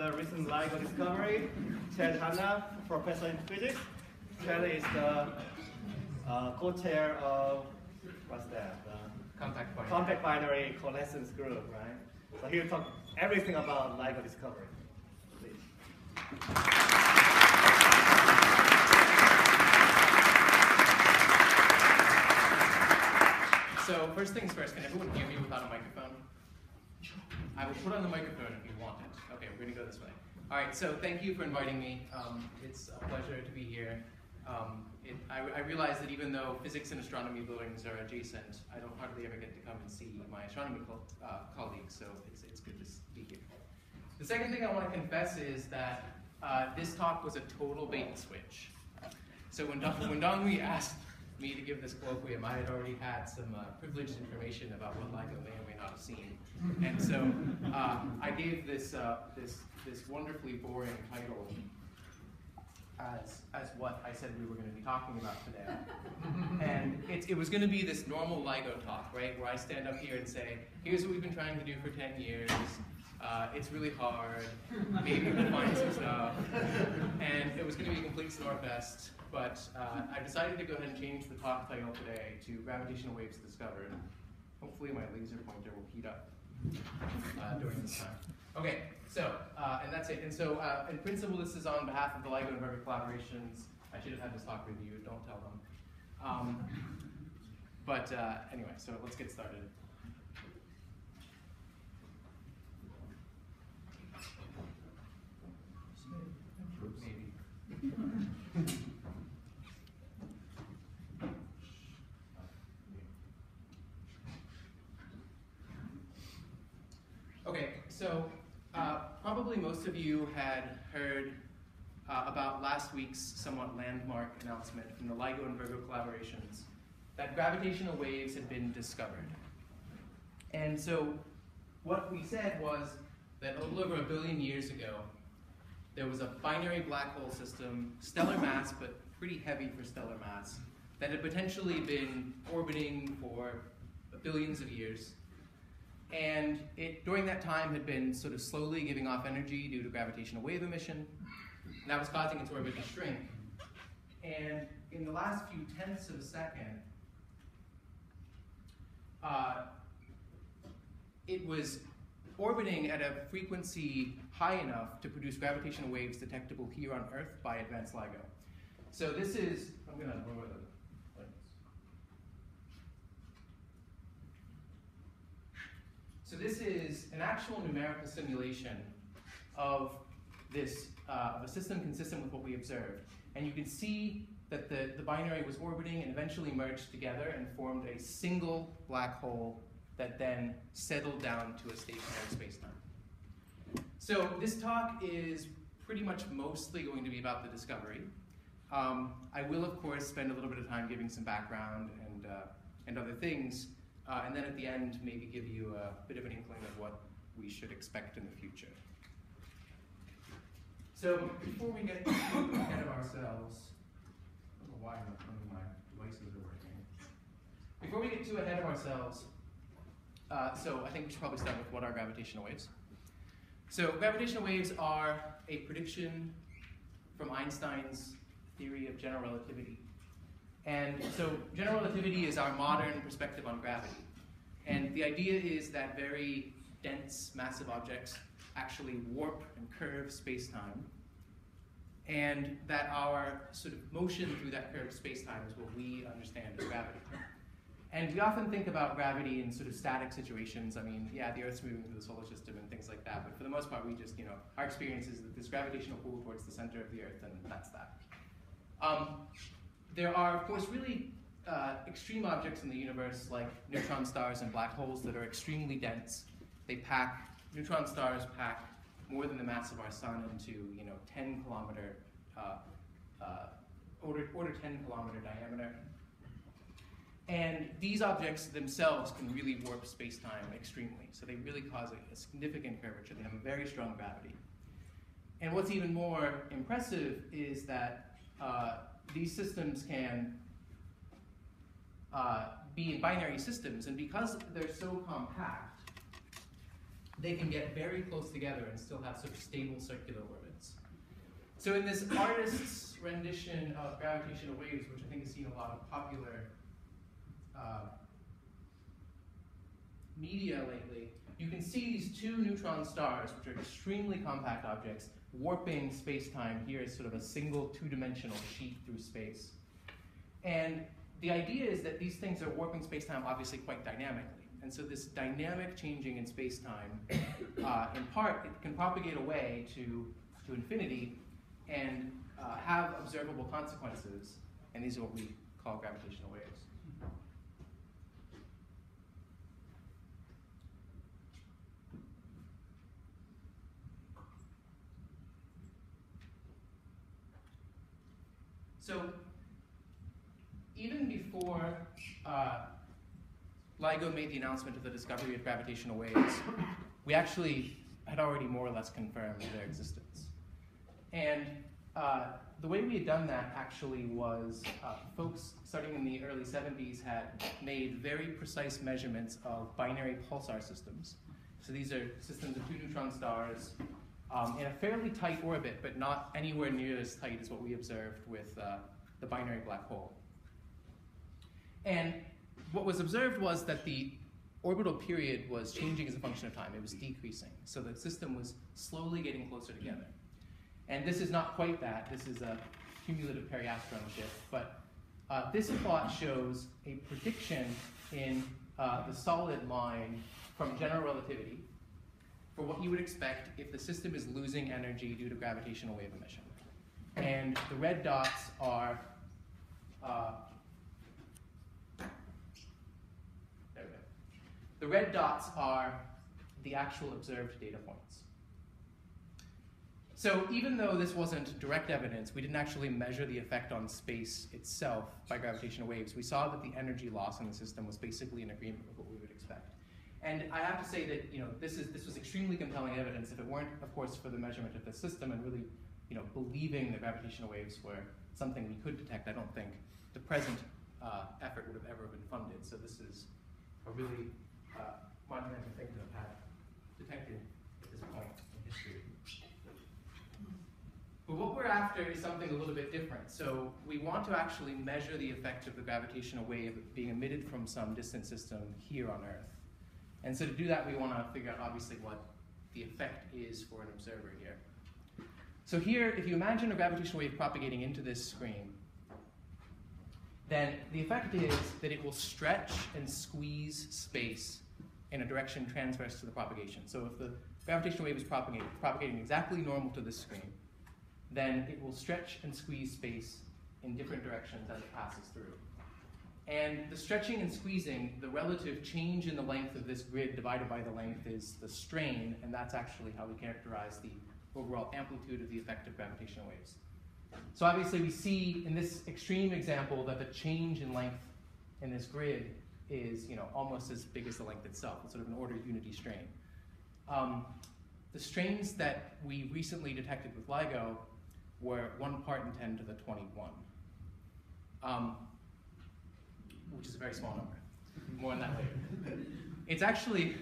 the recent LIGO discovery. Hanna, professor in physics. Chad is the co-chair of, what's that? Compact binary coalescence group, right? So he'll talk everything about LIGO discovery. Please. So first things first, can everyone hear me without a microphone? I will put on the microphone if you want it. Okay, we're going to go this way. All right, so thank you for inviting me. It's a pleasure to be here. I realize that even though physics and astronomy buildings are adjacent, I don't hardly ever get to come and see my astronomy colleagues, so it's good to be here. The second thing I want to confess is that this talk was a total bait and switch. So when Donghui asked me to give this colloquium, I had already had some privileged information about what LIGO may or may not have seen. And so I gave this wonderfully boring title as what I said we were going to be talking about today. And it was going to be this normal LIGO talk, right, where I stand up here and say, here's what we've been trying to do for 10 years. It's really hard. Maybe we'll find some stuff. And it was going to be a complete snore-fest. But I decided to go ahead and change the talk title today to Gravitational Waves Discovered. Hopefully my laser pointer will heat up during this time. Okay, so, and that's it. And so, in principle, this is on behalf of the LIGO and Verga collaborations. I should have had this talk reviewed, don't tell them. But anyway, so let's get started. Maybe. Okay, so probably most of you had heard about last week's somewhat landmark announcement from the LIGO and Verga collaborations that gravitational waves had been discovered. And so what we said was that a little over 1 billion years ago, there was a binary black hole system, stellar mass, but pretty heavy for stellar mass, that had potentially been orbiting for billions of years. And it, during that time, had been sort of slowly giving off energy due to gravitational wave emission. And that was causing its orbit to shrink. And in the last few tenths of a second, it was orbiting at a frequency high enough to produce gravitational waves detectable here on Earth by advanced LIGO. So this is, I'm going to lower the lights. So this is an actual numerical simulation of this of a system consistent with what we observed. And you can see that the binary was orbiting and eventually merged together and formed a single black hole that then settled down to a stationary spacetime. So this talk is pretty much mostly going to be about the discovery. I will, of course, spend a little bit of time giving some background and other things, and then at the end, maybe give you a bit of an inkling of what we should expect in the future. So before we get too ahead of ourselves, I don't know why none of my devices are working. Before we get too ahead of ourselves, so I think we should probably start with what are gravitational waves. So gravitational waves are a prediction from Einstein's theory of general relativity. And so general relativity is our modern perspective on gravity. And the idea is that very dense, massive objects actually warp and curve space-time, and that our sort of motion through that curved space-time is what we understand as gravity. And we often think about gravity in sort of static situations. I mean, yeah, the Earth's moving through the solar system and things like that, but for the most part, we just, our experience is that this gravitational pull towards the center of the Earth, and that's that. There are, of course, really extreme objects in the universe, like neutron stars and black holes that are extremely dense. They pack, neutron stars pack more than the mass of our sun into, 10 kilometer, order 10 kilometer diameter. And these objects themselves can really warp space-time extremely. So they really cause a significant curvature. They have a very strong gravity. And what's even more impressive is that these systems can be in binary systems, and because they're so compact, they can get very close together and still have sort of stable circular orbits. So in this artist's rendition of gravitational waves, which I think has seen a lot of popular media lately, you can see these two neutron stars, which are extremely compact objects, warping space-time here as sort of a single two-dimensional sheet through space. And the idea is that these things are warping space-time obviously quite dynamically. And so this dynamic changing in space-time, in part, it can propagate away to infinity and have observable consequences. And these are what we call gravitational waves. So even before LIGO made the announcement of the discovery of gravitational waves, we actually had already more or less confirmed their existence. And the way we had done that actually was folks starting in the early 70s had made very precise measurements of binary pulsar systems. So these are systems of two neutron stars in a fairly tight orbit, but not anywhere near as tight as what we observed with the binary black hole. And what was observed was that the orbital period was changing as a function of time. It was decreasing. So the system was slowly getting closer together. And this is not quite that. This is a cumulative periastron shift. But this plot shows a prediction in the solid line from general relativity for what you would expect if the system is losing energy due to gravitational wave emission. And the red dots are there we go. The red dots are the actual observed data points. So even though this wasn't direct evidence, we didn't actually measure the effect on space itself by gravitational waves. We saw that the energy loss in the system was basically in agreement with what we would expect. And I have to say that this was extremely compelling evidence. If it weren't, of course, for the measurement of the system and really believing that gravitational waves were something we could detect, I don't think the present effort would have ever been funded. So this is a really monumental thing to have had detected at this point in history. But what we're after is something a little bit different. So we want to actually measure the effect of the gravitational wave being emitted from some distant system here on Earth. And so to do that, we want to figure out, obviously, what the effect is for an observer here. So here, if you imagine a gravitational wave propagating into this screen, then the effect is that it will stretch and squeeze space in a direction transverse to the propagation. So if the gravitational wave is propagating exactly normal to this screen, then it will stretch and squeeze space in different directions as it passes through. And the stretching and squeezing, the relative change in the length of this grid divided by the length is the strain, and that's actually how we characterize the overall amplitude of the effect of gravitational waves. So obviously we see in this extreme example that the change in length in this grid is almost as big as the length itself. It's sort of an ordered unity strain. The strains that we recently detected with LIGO were 1 part in 10 to the 21, which is a very small number. More on that later. It's actually,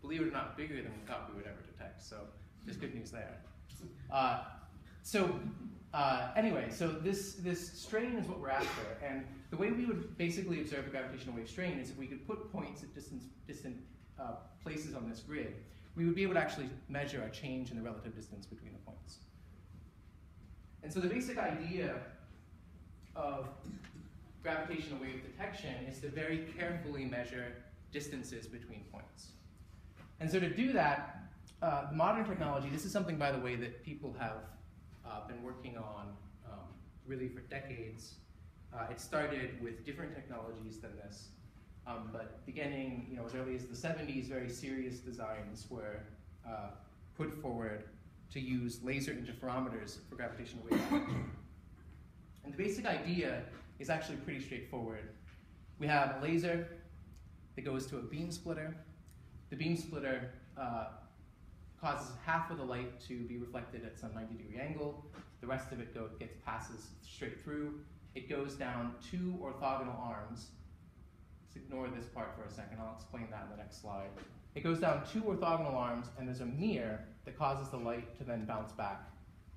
believe it or not, bigger than we thought we would ever detect, so there's good news there. Anyway, so this strain is what we're after, and the way we would basically observe a gravitational wave strain is if we could put points at distant places on this grid, we would be able to actually measure a change in the relative distance between the points. And so the basic idea of gravitational wave detection is to very carefully measure distances between points. And so to do that, modern technology, this is something, by the way, that people have been working on really for decades. It started with different technologies than this, but beginning as early as the 70s, very serious designs were put forward to use laser interferometers for gravitational wave detection. And the basic idea is actually pretty straightforward. We have a laser that goes to a beam splitter. The beam splitter causes half of the light to be reflected at some 90-degree angle. The rest of it passes straight through. It goes down 2 orthogonal arms. Let's ignore this part for a second. I'll explain that in the next slide. It goes down 2 orthogonal arms, and there's a mirror that causes the light to then bounce back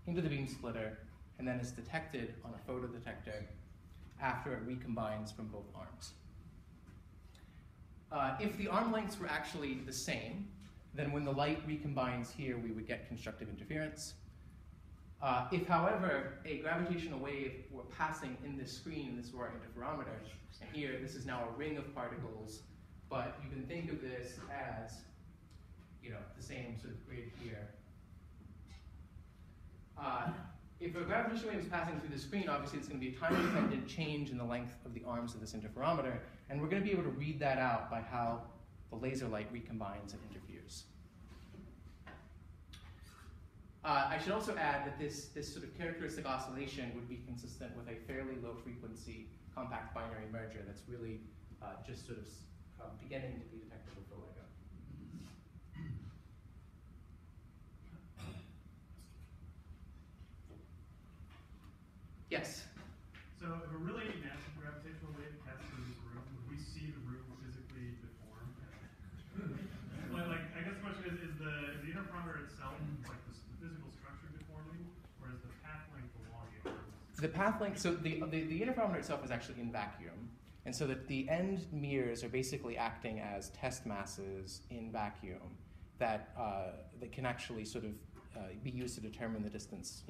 into the beam splitter, and then is detected on a photodetector after it recombines from both arms. If the arm lengths were actually the same, then when the light recombines here, we would get constructive interference. If, however, a gravitational wave were passing in this screen, and this were our interferometer, and here, this is now a ring of particles, but you can think of this as, the same sort of grid here. If a gravitational wave is passing through the screen, obviously it's going to be a time-dependent change in the length of the arms of this interferometer, and we're going to be able to read that out by how the laser light recombines and interferes. I should also add that this sort of characteristic oscillation would be consistent with a fairly low-frequency compact binary merger that's really just sort of beginning to be detectable for LIGO. Yes? So if a really massive gravitational wave passes through this room, would we see the room physically deform? I guess the question is the interferometer itself, like the physical structure deforming, or is the path length along it? The path length, so the interferometer itself is actually in vacuum, and so that the end mirrors are basically acting as test masses in vacuum that can actually sort of be used to determine the distance,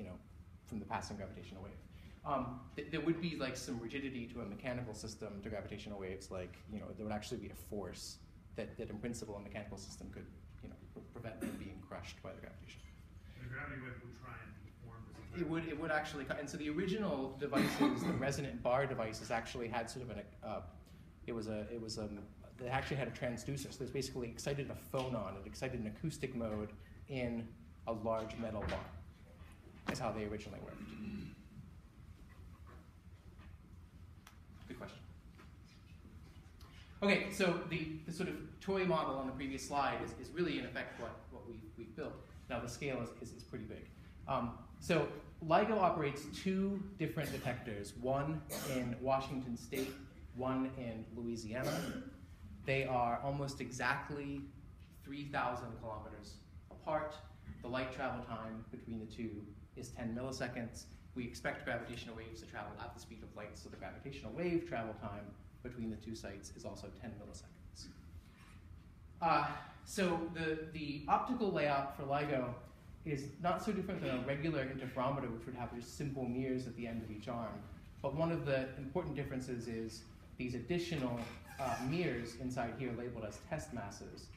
from the passing gravitational wave. There would be like some rigidity to a mechanical system to gravitational waves, like there would actually be a force that in principle a mechanical system could prevent them being crushed by the gravitation. The gravity wave would try and deform this. It would actually, and so the original devices, the resonant bar devices, actually had sort of they actually had a transducer. So there's basically excited a phonon, it excited an acoustic mode in a large metal bar. That's how they originally worked. Good question. Okay, so the sort of toy model on the previous slide is really in effect what we've built. Now the scale is pretty big. So LIGO operates 2 different detectors, one in Washington State, one in Louisiana. They are almost exactly 3,000 kilometers apart. The light travel time between the 2 is 10 milliseconds. We expect gravitational waves to travel at the speed of light, so the gravitational wave travel time between the 2 sites is also 10 milliseconds. So the optical layout for LIGO is not so different than a regular interferometer, which would have just simple mirrors at the end of each arm. But one of the important differences is these additional mirrors inside here labeled as test masses.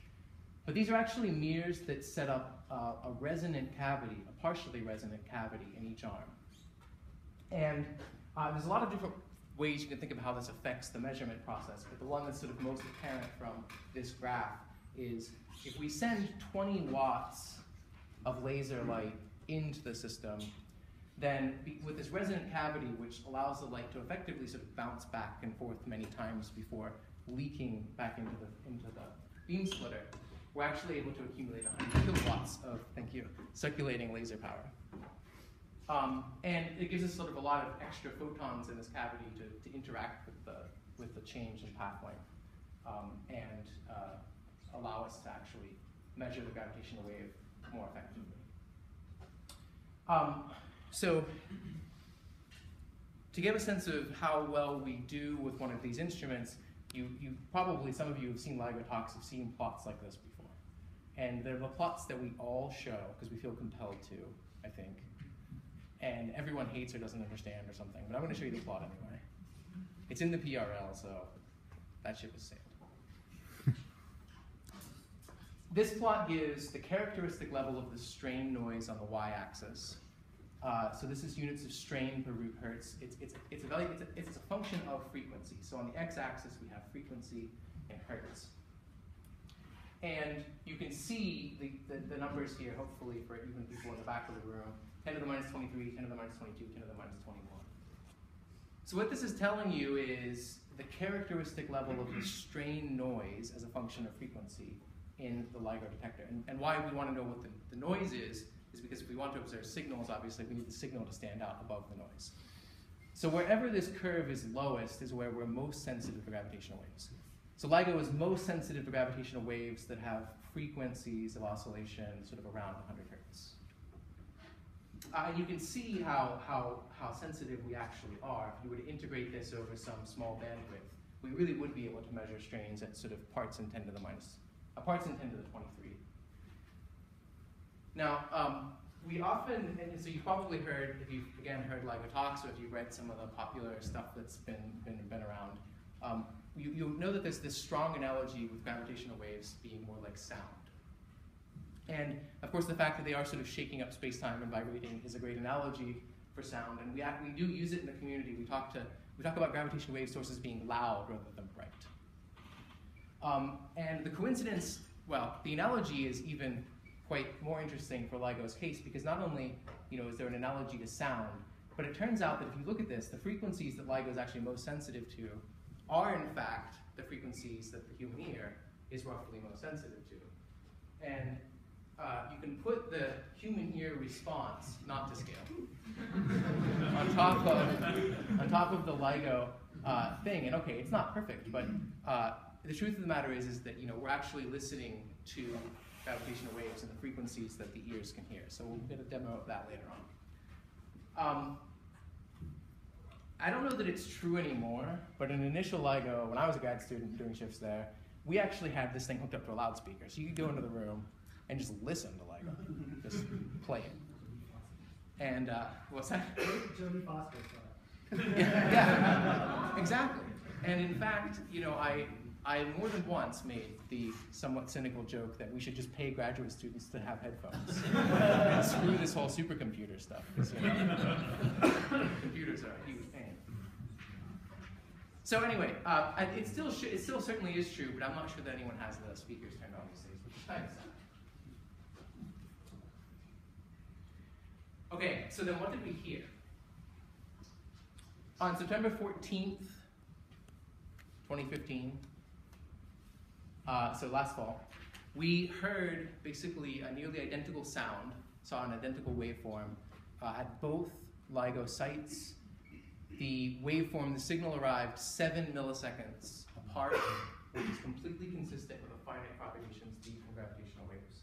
But these are actually mirrors that set up a resonant cavity, a partially resonant cavity in each arm. And there's a lot of different ways you can think of how this affects the measurement process, but the one that's sort of most apparent from this graph is if we send 20 watts of laser light into the system, then with this resonant cavity, which allows the light to effectively sort of bounce back and forth many times before leaking back into the beam splitter, we're actually able to accumulate 100 kilowatts of, circulating laser power. And it gives us sort of a lot of extra photons in this cavity to interact with the change in path length and allow us to actually measure the gravitational wave more effectively. So to give a sense of how well we do with one of these instruments, you probably, some of you who've seen LIGO talks have seen plots like this before. And they're the plots that we all show because we feel compelled to, I think. And everyone hates or doesn't understand or something, but I'm going to show you the plot anyway. It's in the PRL, so that ship is sailed. This plot gives the characteristic level of the strain noise on the y-axis. So this is units of strain per root hertz. It's a function of frequency. So on the x-axis we have frequency in hertz. And you can see the numbers here, hopefully, for even people in the back of the room. 10 to the minus 23, 10 to the minus 22, 10 to the minus 21. So what this is telling you is the characteristic level of the strain noise as a function of frequency in the LIGO detector. And why we want to know what the noise is because if we want to observe signals, obviously, we need the signal to stand out above the noise. So wherever this curve is lowest is where we're most sensitive to gravitational waves. So LIGO is most sensitive to gravitational waves that have frequencies of oscillation sort of around 100 hertz. And you can see how sensitive we actually are. If you were to integrate this over some small bandwidth, we really would be able to measure strains at sort of parts in 10 to the 23. Now, we often, and so you've probably heard, if you've again heard LIGO talks, or if you've read some of the popular stuff that's been around, you'll know that there's this strong analogy with gravitational waves being more like sound. And of course, the fact that they are sort of shaking up space-time and vibrating is a great analogy for sound. And we do use it in the community. We talk about gravitational wave sources being loud rather than bright. And the coincidence, well, the analogy is even quite more interesting for LIGO's case, because not only is there an analogy to sound, but it turns out that if you look at this, the frequencies that LIGO is actually most sensitive to are in fact the frequencies that the human ear is roughly most sensitive to. And you can put the human ear response, not to scale, on top of the LIGO thing. And okay, it's not perfect, but the truth of the matter is that we're actually listening to gravitational waves and the frequencies that the ears can hear. So we'll get a demo of that later on. I don't know that it's true anymore, but in initial LIGO, when I was a grad student doing shifts there, we actually had this thing hooked up to a loudspeaker. So you could go into the room and just listen to LIGO, just play it. And what's that? Jody Foster. Yeah, exactly. And in fact, I more than once made the somewhat cynical joke that we should just pay graduate students to have headphones and screw this whole supercomputer stuff. Computers are a huge pain. So anyway, it still certainly is true, but I'm not sure that anyone has the speakers turned on these days, which is kind of sad. Okay, so then what did we hear? On September 14th, 2015, so last fall, we heard basically a nearly identical sound, saw an identical waveform at both LIGO sites. The waveform, the signal arrived 7 milliseconds apart, which is completely consistent with a finite propagation speed from gravitational waves.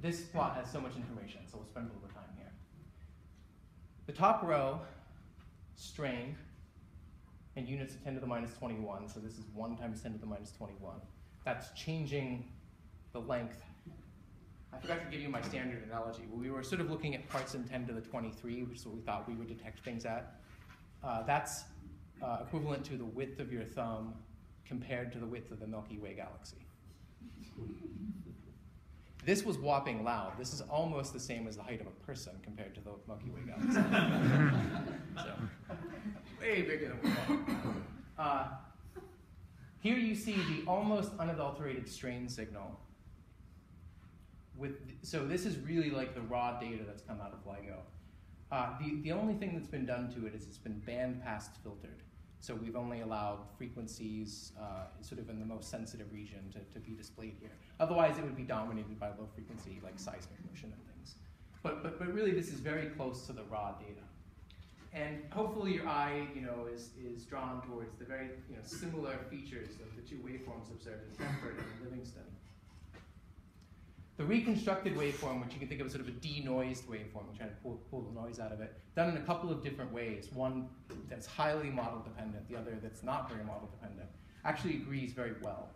This plot has so much information, so we'll spend a little time here. The top row, strain, in units of 10 to the minus 21, so this is 1 times 10 to the minus 21. That's changing the length. I forgot to give you my standard analogy. We were sort of looking at parts in 10 to the 23, which is what we thought we would detect things at. That's equivalent to the width of your thumb compared to the width of the Milky Way galaxy. This was whopping loud. This is almost the same as the height of a person compared to the Milky Way galaxy. So, way bigger than we thought. Here you see the almost unadulterated strain signal. So this is really like the raw data that's come out of LIGO. The only thing that's been done to it is it's been bandpass filtered. So we've only allowed frequencies sort of in the most sensitive region to be displayed here. Otherwise, it would be dominated by low frequency, like seismic motion and things. But really, this is very close to the raw data. And hopefully, your eye, is drawn towards the very similar features of the two waveforms observed in Stanford and Livingston. The reconstructed waveform, which you can think of as sort of a denoised waveform, trying to pull the noise out of it, done in a couple of different ways. One that's highly model dependent, the other that's not very model dependent, actually agrees very well.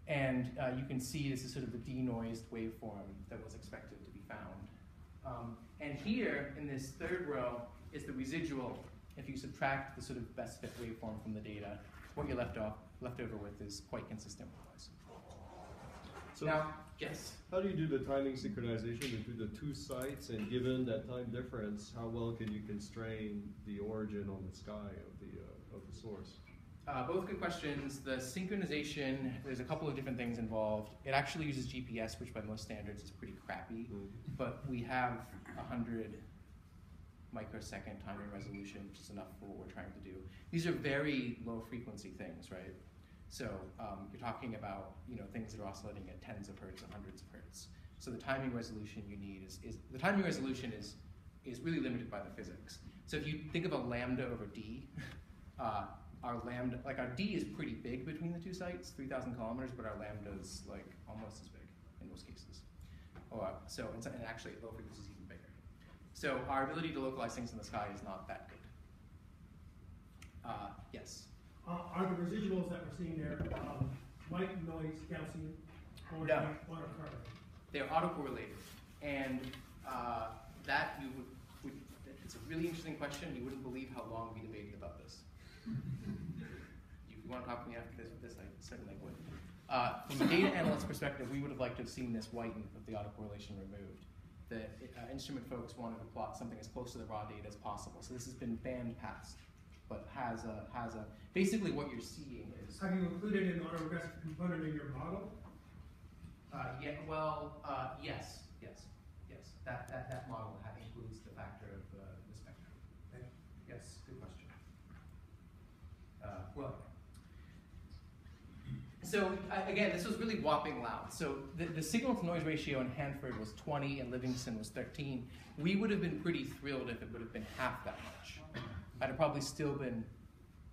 And you can see this is sort of the denoised waveform that was expected to be found. And here, in this third row, is the residual. If you subtract the sort of best fit waveform from the data, what you're left over with is quite consistent with noise. So now, yes? How do you do the timing synchronization between the two sites, and given that time difference, how well can you constrain the origin on the sky of the source? Both good questions. The synchronization, there's a couple of different things involved. It actually uses GPS, which by most standards is pretty crappy, but we have 100 microsecond timing resolution, which is enough for what we're trying to do. These are very low frequency things, right? So you're talking about things that are oscillating at tens of hertz and hundreds of hertz. So the timing resolution you need is the timing resolution is is really limited by the physics. So if you think of a lambda over d, our lambda, like our d is pretty big between the two sites, 3,000 kilometers, but our lambda is like almost as big in most cases. So and actually at low frequencies even bigger. So our ability to localize things in the sky is not that good. Yes? Are the residuals that we're seeing there white noise, Gaussian, or No. autocorrelated? They're autocorrelated. And that you would, it's a really interesting question. You wouldn't believe how long we debated about this. If you want to talk to me after this, I certainly would. From a data analyst perspective, we would have liked to have seen this whitened with the autocorrelation removed. The instrument folks wanted to plot something as close to the raw data as possible. So this has been band passed, but has a basically what you're seeing is. Have you included an autoregressive component in your model? Yes. That model includes the factor of the spectrum. Okay. Yes, good question. So again, this was really whopping loud. So the signal-to-noise ratio in Hanford was 20 and Livingston was 13. We would have been pretty thrilled if it would have been half that much. I'd have probably still been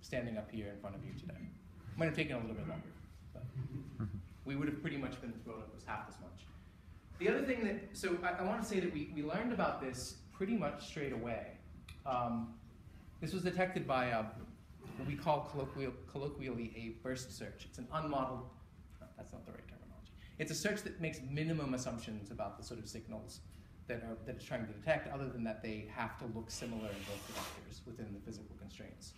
standing up here in front of you today. Might have taken a little bit longer, but we would have pretty much been thrilled if it was half as much. The other thing that, so I want to say that we learned about this pretty much straight away. This was detected by what we call colloquially a burst search. It's an unmodeled, no, that's not the right terminology. It's a search that makes minimum assumptions about the sort of signals that it's trying to detect, other than that they have to look similar in both detectors within the physical constraints.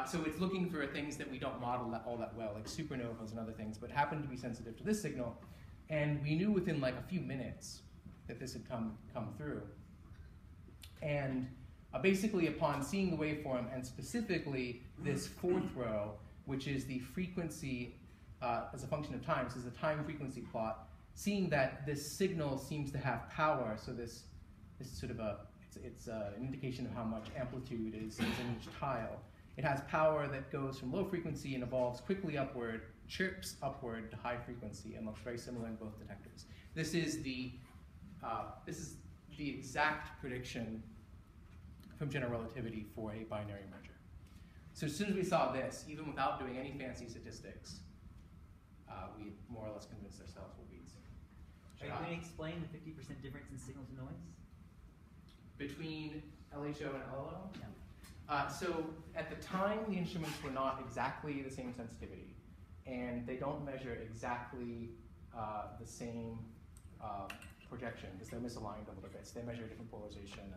So it's looking for things that we don't model all that well, like supernovas and other things, but happen to be sensitive to this signal. And we knew within like a few minutes that this had come through. And basically upon seeing the waveform, and specifically this fourth row, which is the frequency as a function of time, so this is a time frequency plot, seeing that this signal seems to have power, so this is sort of it's an indication of how much amplitude is in each tile. It has power that goes from low frequency and evolves quickly upward, chirps upward to high frequency, and looks very similar in both detectors. This is the exact prediction from general relativity for a binary merger. So as soon as we saw this, even without doing any fancy statistics, we more or less convinced ourselves what we'd seen. Can you explain the 50% difference in signal to noise? Between LHO and LLO? Yeah. So at the time, the instruments were not exactly the same sensitivity, and they don't measure exactly the same projection, because they're misaligned a little bit. So they measure a different polarization,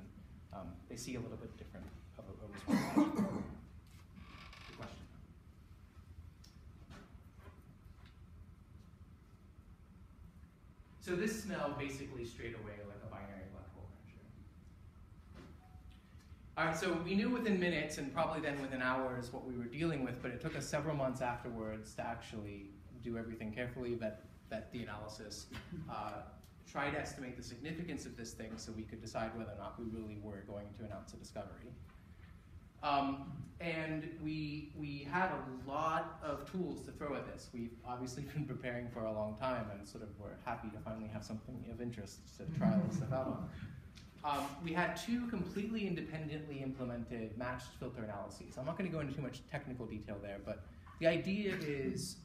and they see a little bit different of a response. Good question. So this smelled basically straight away like a binary black hole merger. All right, so we knew within minutes, and probably then within hours, what we were dealing with, but it took us several months afterwards to actually do everything carefully, vet the analysis, try to estimate the significance of this thing so we could decide whether or not we really were going to announce a discovery. And we had a lot of tools to throw at this. We've obviously been preparing for a long time, and sort of were happy to finally have something of interest to try this stuff out on. We had two completely independently implemented matched filter analyses. I'm not going to go into too much technical detail there, but the idea is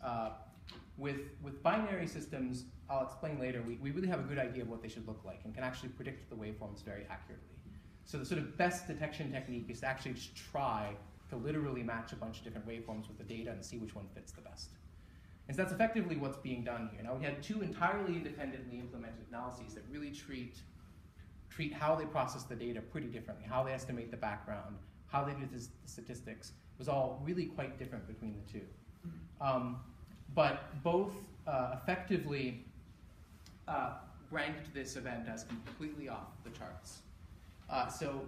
with binary systems, I'll explain later, we really have a good idea of what they should look like and can actually predict the waveforms very accurately. So the sort of best detection technique is to actually just try to literally match a bunch of different waveforms with the data and see which one fits the best. And so that's effectively what's being done here. Now we had two entirely independently implemented analyses that really treat how they process the data pretty differently, how they estimate the background, how they do the statistics. It was all really quite different between the two. But both effectively ranked this event as completely off the charts. So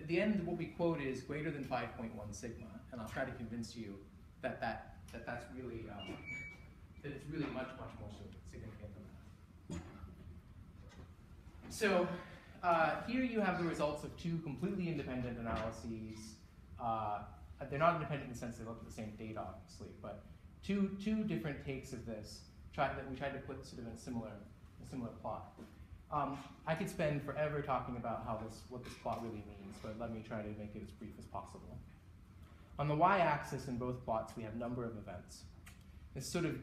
the end, what we quote is greater than 5.1 sigma, and I'll try to convince you that that's really that it's really much more significant than that. So here you have the results of two completely independent analyses. They're not independent in the sense they look at the same data, obviously, but two different takes of this that we tried to put sort of in a similar plot. I could spend forever talking about what this plot really means, but let me try to make it as brief as possible. On the y-axis in both plots, we have number of events. This sort of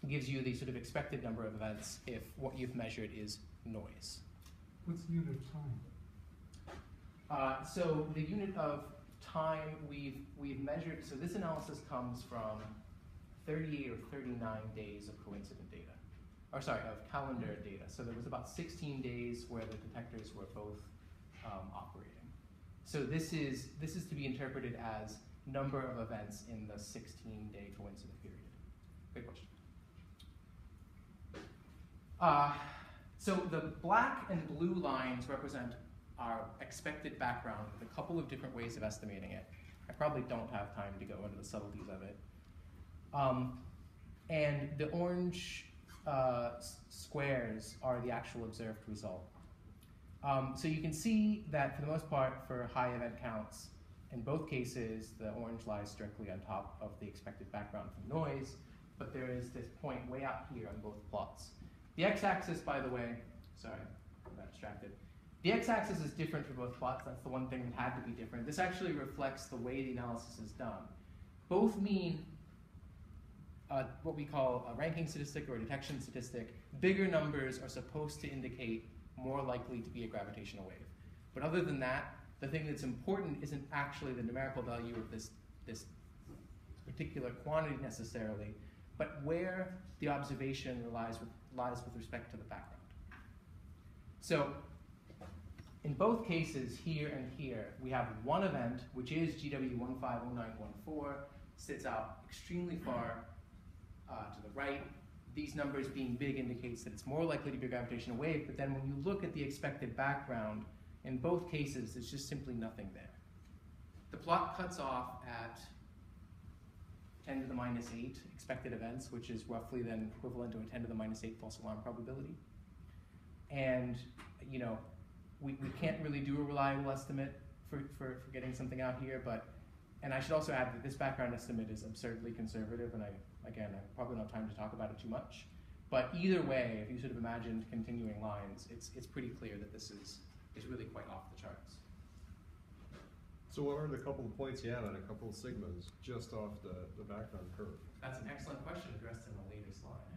gives you the sort of expected number of events if what you've measured is noise. What's the unit of time? So the unit of time we've measured, so this analysis comes from 38 or 39 days of coincident data. Or sorry, of calendar data. So there was about 16 days where the detectors were both operating. So this is to be interpreted as number of events in the 16-day coincident period. Good question. So the black and blue lines represent our expected background with a couple of different ways of estimating it. I probably don't have time to go into the subtleties of it. And the orange squares are the actual observed result. So you can see that for the most part, for high event counts, in both cases, the orange lies directly on top of the expected background from noise, but there is this point way out here on both plots. The x-axis, by the way, sorry, I got distracted. The x-axis is different for both plots. That's the one thing that had to be different. This actually reflects the way the analysis is done. Both mean what we call a ranking statistic or a detection statistic. Bigger numbers are supposed to indicate more likely to be a gravitational wave. But other than that, the thing that's important isn't actually the numerical value of this particular quantity necessarily, but where the observation lies with respect to the background. So in both cases, here and here, we have one event, which is GW150914, sits out extremely far to the right. These numbers being big indicates that it's more likely to be a gravitational wave, but then when you look at the expected background, in both cases, there's just simply nothing there. The plot cuts off at 10 to the minus 8 expected events, which is roughly then equivalent to a 10 to the minus 8 false alarm probability. And you know, we can't really do a reliable estimate for getting something out here, and I should also add that this background estimate is absurdly conservative, and I probably don't have time to talk about it too much. But either way, if you sort of imagined continuing lines, it's pretty clear that this is really quite off the charts. So what are the couple of points you have and a couple of sigmas just off the background curve? That's an excellent question addressed in a later slide.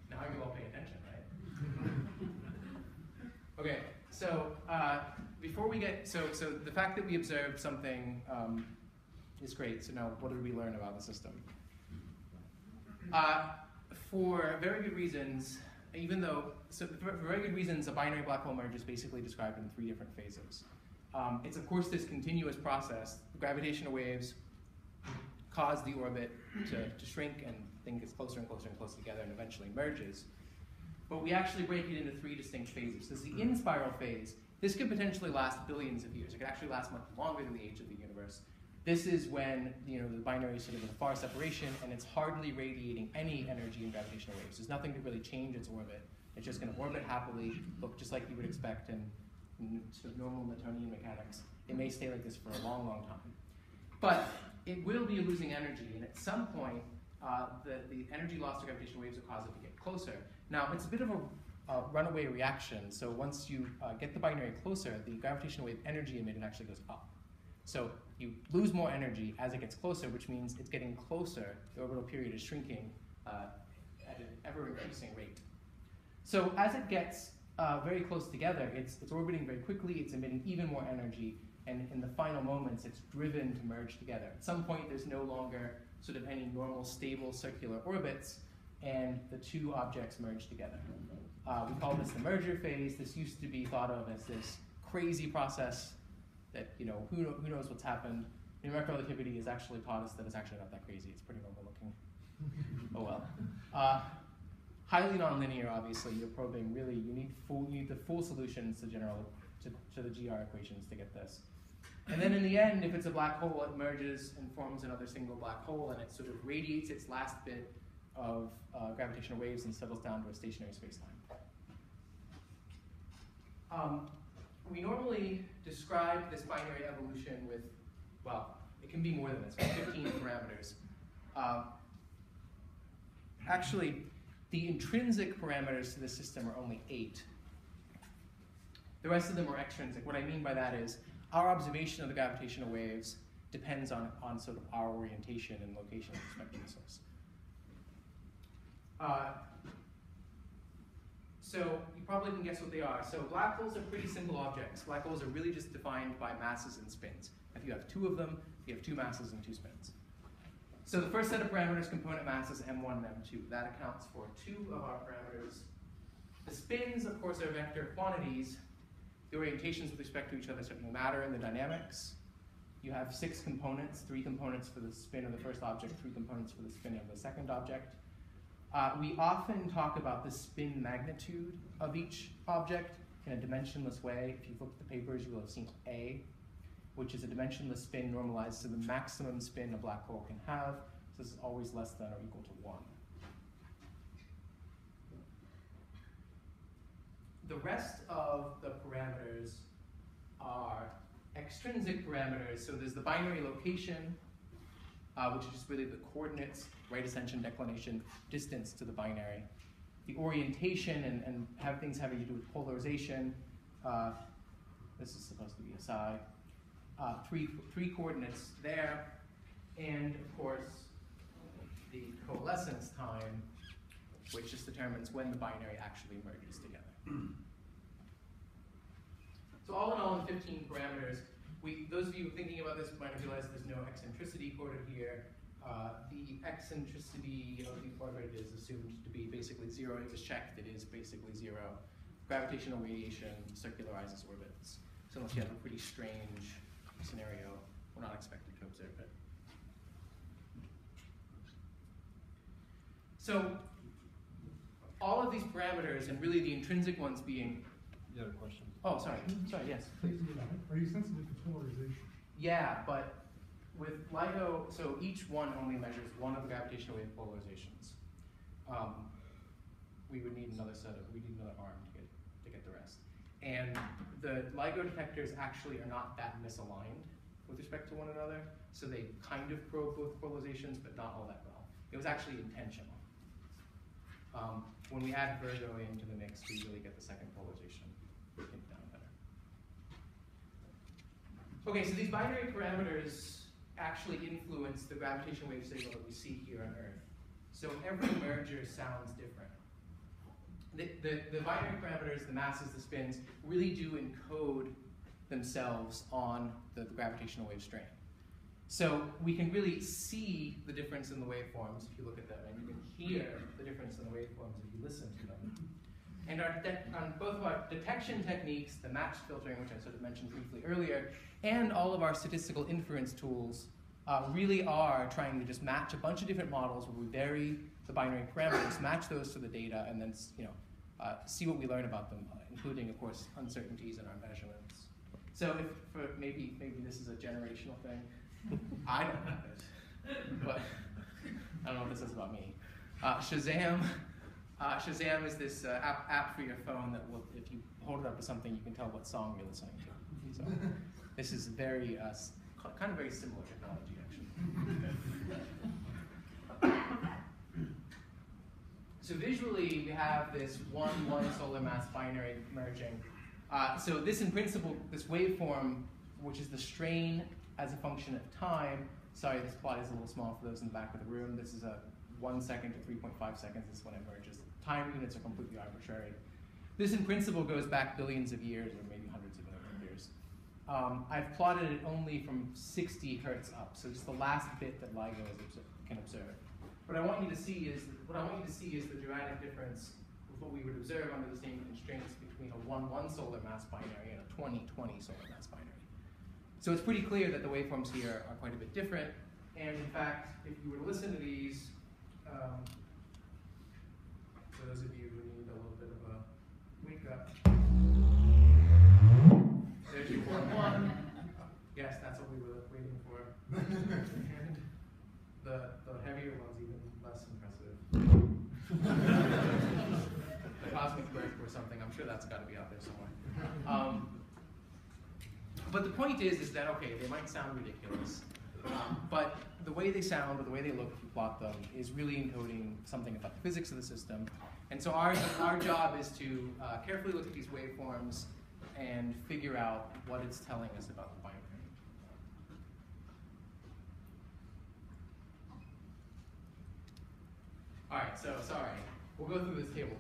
Now you all pay attention, right? Okay, so before we get, so the fact that we observed something is great. So now what did we learn about the system? For very good reasons, for very good reasons, a binary black hole merge is basically described in 3 different phases. It's of course this continuous process. Gravitational waves cause the orbit to shrink and thing gets closer and closer and closer together and eventually merges. But we actually break it into 3 distinct phases. There's the in-spiral phase. This could potentially last billions of years. It could actually last much longer than the age of the universe. This is when the binary is sort of in a far separation and it's hardly radiating any energy in gravitational waves. There's nothing to really change its orbit. It's just going to orbit happily, look just like you would expect in sort of normal Newtonian mechanics. It may stay like this for a long, long time. But it will be losing energy, and at some point, the energy loss to gravitational waves will cause it to get closer. Now, it's a bit of a runaway reaction. So once you get the binary closer, the gravitational wave energy emitted actually goes up. So you lose more energy as it gets closer, which means it's getting closer. The orbital period is shrinking at an ever-increasing rate. So as it gets very close together, it's orbiting very quickly, it's emitting even more energy, and in the final moments, it's driven to merge together. At some point, there's no longer sort of any normal, stable circular orbits, and the 2 objects merge together. We call this the merger phase. This used to be thought of as this crazy process that, who knows what's happened. Numerical relativity has actually taught us that it's actually not that crazy. It's pretty normal looking. Oh well. Highly nonlinear, obviously. You're probing really, you need the full solutions to the GR equations to get this. And then in the end, if it's a black hole, it merges and forms another single black hole, and it sort of radiates its last bit of gravitational waves and settles down to a stationary spacetime. We normally describe this binary evolution with, well, it can be more than this, with 15 parameters. Actually, the intrinsic parameters to the system are only 8. The rest of them are extrinsic. What I mean by that is our observation of the gravitational waves depends on sort of our orientation and location with respect to the source. So you probably can guess what they are. So black holes are pretty simple objects. Black holes are really just defined by masses and spins. If you have 2 of them, you have 2 masses and 2 spins. So the first set of parameters, component masses, m1 and m2. That accounts for 2 of our parameters. The spins, of course, are vector quantities. The orientations with respect to each other certainly matter in the dynamics. You have 6 components, 3 components for the spin of the first object, 3 components for the spin of the second object. We often talk about the spin magnitude of each object in a dimensionless way. If you've looked at the papers, you will have seen A, which is a dimensionless spin normalized to the maximum spin a black hole can have. So this is always less than or equal to 1. The rest of the parameters are extrinsic parameters. So there's the binary location, which is just really the coordinates, right ascension, declination, distance to the binary. The orientation and have things having to do with polarization. This is supposed to be a psi. 3 coordinates there. And of course, the coalescence time, which just determines when the binary actually merges together. So all in all, in 15 parameters, those of you thinking about this might have realized there's no eccentricity quota here. The eccentricity of the orbit is assumed to be basically 0. It was checked, it is basically 0. Gravitational radiation circularizes orbits. So unless you have a pretty strange scenario, we're not expected to observe it. So all of these parameters, and really the intrinsic ones being... You had a question? Oh, sorry, yes, please. Are you sensitive to polarization? Yeah, but with LIGO, so each one only measures one of the gravitational wave polarizations. We would need another arm to get the rest. And the LIGO detectors actually are not that misaligned with respect to one another, so they kind of probe both polarizations, but not all that well. It was actually intentional. When we add Virgo into the mix, we really get the second polarization down better. Okay, so these binary parameters actually influence the gravitational wave signal that we see here on Earth. So every merger sounds different. The binary parameters, the masses, the spins, really do encode themselves on the gravitational wave strain. So we can really see the difference in the waveforms if you look at them, and you can hear the difference in the waveforms if you listen to them. And on both of our detection techniques, the matched filtering, which I sort of mentioned briefly earlier, and all of our statistical inference tools really are trying to just match a bunch of different models where we vary the binary parameters, match those to the data, and then see what we learn about them, including, of course, uncertainties in our measurements. So maybe this is a generational thing. I don't have it, but I don't know what this says about me. Shazam is this app for your phone that will, if you hold it up to something, you can tell what song you're listening to. So this is very, kind of very similar technology, actually. So visually, we have this 1-1 solar mass binary merging. So this, in principle, this waveform, which is the strain as a function of time. Sorry, this plot is a little small for those in the back of the room. This is a 1 second to 3.5 seconds. This is when it merges. Time units are completely arbitrary. This, in principle, goes back billions of years, or maybe hundreds of millions of years. I've plotted it only from 60 hertz up, so just the last bit that LIGO can observe. What I want you to see is the dramatic difference with what we would observe under the same constraints between a 1-1 solar mass binary and a 20-20 solar mass binary. So it's pretty clear that the waveforms here are quite a bit different. And in fact, if you were to listen to these, for those of you who need a little bit of a wake up, there's your 1-1. Yes, that's what we were waiting for. And the heavier one's even less impressive. The cosmic burst or something, I'm sure that's got to be out there somewhere. But the point is that, okay, they might sound ridiculous, But the way they sound or the way they look, if you plot them, is really encoding something about the physics of the system. And so our job is to carefully look at these waveforms and figure out what it's telling us about the binary. All right, so sorry. We'll go through this table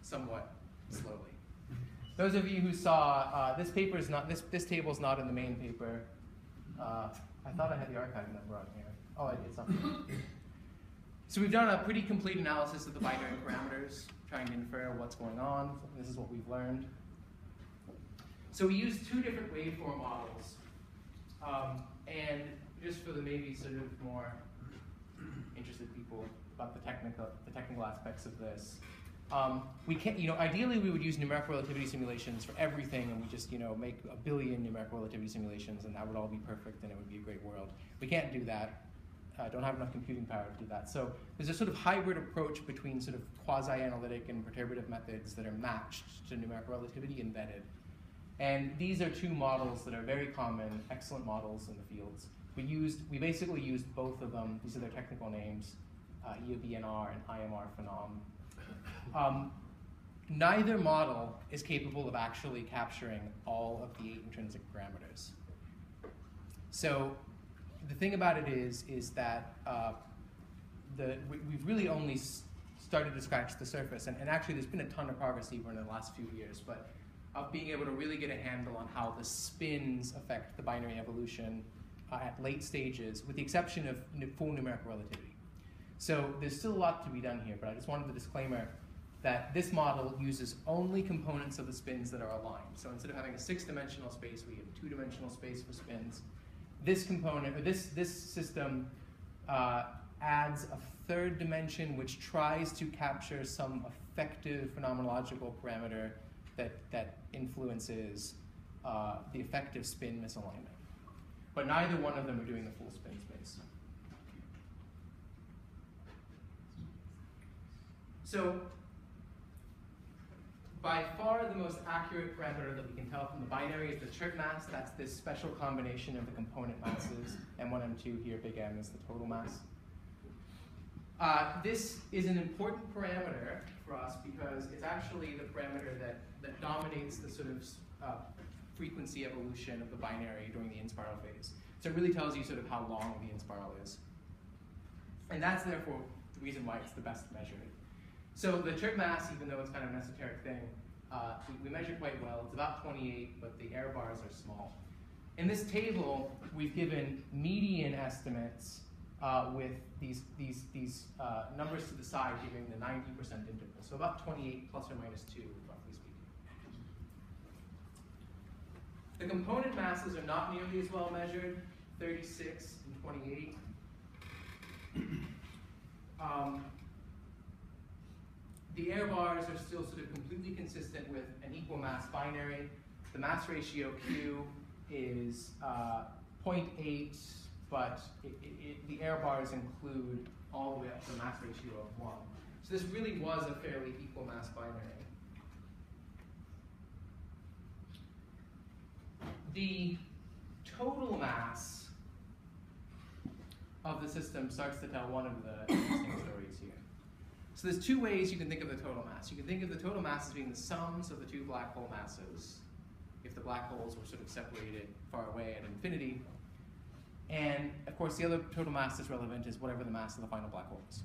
somewhat slowly. Those of you who saw, this paper is not, this table is not in the main paper. I thought I had the archive number on here. Oh, it's up here. So we've done a pretty complete analysis of the binary parameters, trying to infer what's going on. This is what we've learned. So we used two different waveform models. And just for the maybe sort of more interested people about the technical aspects of this, we can't, ideally we would use numerical relativity simulations for everything, and we just, make a billion numerical relativity simulations, and that would all be perfect, and it would be a great world. We can't do that. Don't have enough computing power to do that. So there's a sort of hybrid approach between sort of quasi-analytic and perturbative methods that are matched to numerical relativity embedded. And these are two models that are very common, excellent models in the fields. We basically used both of them. These are their technical names, EOBNR and IMR phenom. Neither model is capable of actually capturing all of the 8 intrinsic parameters. So the thing about it is that we've really only started to scratch the surface, and actually there's been a ton of progress even in the last few years, but of being able to really get a handle on how the spins affect the binary evolution at late stages, with the exception of full numerical relativity. So there's still a lot to be done here, but I just wanted the disclaimer that this model uses only components of the spins that are aligned. So instead of having a 6-dimensional space, we have a 2-dimensional space for spins. This component, or this system, adds a 3rd dimension which tries to capture some effective phenomenological parameter that influences the effective spin misalignment. But neither one of them are doing the full spin space. So by far the most accurate parameter that we can tell from the binary is the Chert mass. That's this special combination of the component masses. M1, M2, here big M is the total mass. This is an important parameter for us because it's actually the parameter that dominates the sort of frequency evolution of the binary during the in-spiral phase. So it really tells you sort of how long the in-spiral is. And that's therefore the reason why it's the best measured. So the Chert mass, even though it's kind of an esoteric thing, we measure quite well. It's about 28, but the error bars are small. In this table, we've given median estimates with these numbers to the side giving the 90% interval. So about 28 plus or minus 2, roughly speaking. The component masses are not nearly as well measured, 36 and 28. The error bars are still sort of completely consistent with an equal mass binary. The mass ratio Q is 0.8, but the error bars include all the way up to the mass ratio of 1. So this really was a fairly equal mass binary. The total mass of the system starts to tell one of the interesting stories here. So there's two ways you can think of the total mass. You can think of the total mass as being the sums of the two black hole masses, if the black holes were sort of separated far away at infinity. And of course, the other total mass that's relevant is whatever the mass of the final black hole is.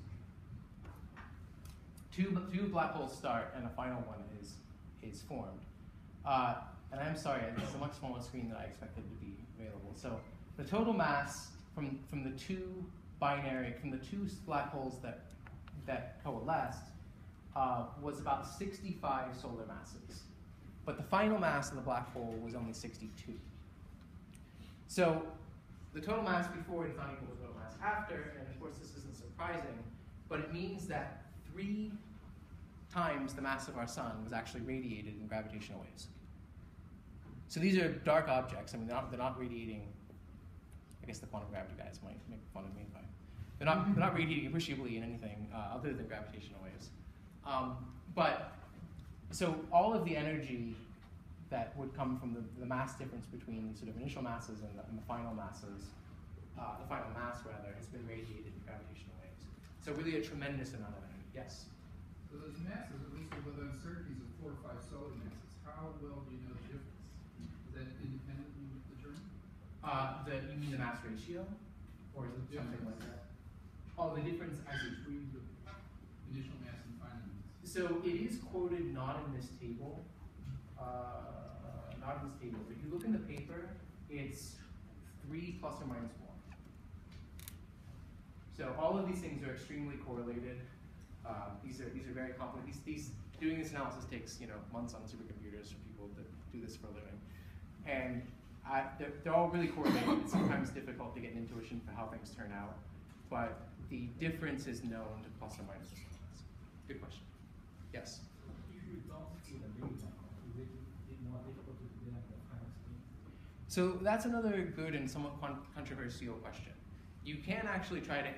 Two black holes start, and a final one is formed. And I'm sorry, it's a much smaller screen than I expected to be available. So the total mass from the two black holes that coalesced was about 65 solar masses. But the final mass of the black hole was only 62. So the total mass before is not equal to the total mass after, and of course this isn't surprising, but it means that 3 times the mass of our sun was actually radiated in gravitational waves. So these are dark objects. I mean, they're not radiating. I guess the quantum gravity guys might make fun of me if they're not radiating appreciably in anything other than gravitational waves. But so all of the energy that would come from the mass difference between sort of initial masses and the final masses the final mass rather, has been radiated in gravitational waves. So really a tremendous amount of energy. Yes? So those masses, at least with uncertainties of 4 or 5 solar masses, how well do you know the difference? Is that independently determined? You mean the mass ratio? Or is it something like that? Oh, the difference I see. Between the initial mass and final mass. So it is quoted not in this table. Not in this table. But if you look in the paper, it's 3 plus or minus 1. So all of these things are extremely correlated. These are very complicated. Doing this analysis takes months on supercomputers for people that do this for a living, and they're all really correlated. It's sometimes difficult to get an intuition for how things turn out, but the difference is known to plus or minus. Good question. Yes. So that's another good and somewhat controversial question. You can actually try to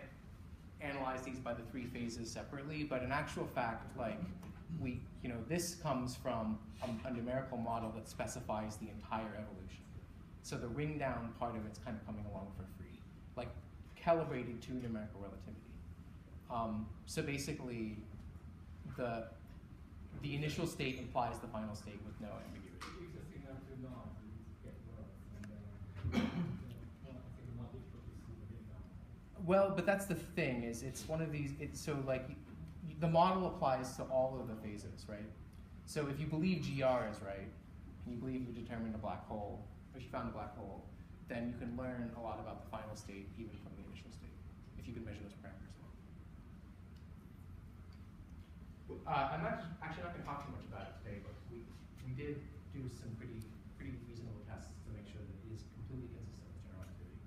analyze these by the 3 phases separately, but in actual fact, this comes from a numerical model that specifies the entire evolution. So the ring down part of it's kind of coming along for free, like calibrated to numerical relativity. So basically, the initial state implies the final state with no ambiguity. Well, but that's the thing, is it's one of these, the model applies to all of the phases, right? So if you believe GR is right, and you believe you determined a black hole, or you found a black hole, then you can learn a lot about the final state even from the initial state, if you can measure those parameters well. I'm actually not going to talk too much about it today, but we did do some pretty reasonable tests to make sure that it is completely consistent with general relativity.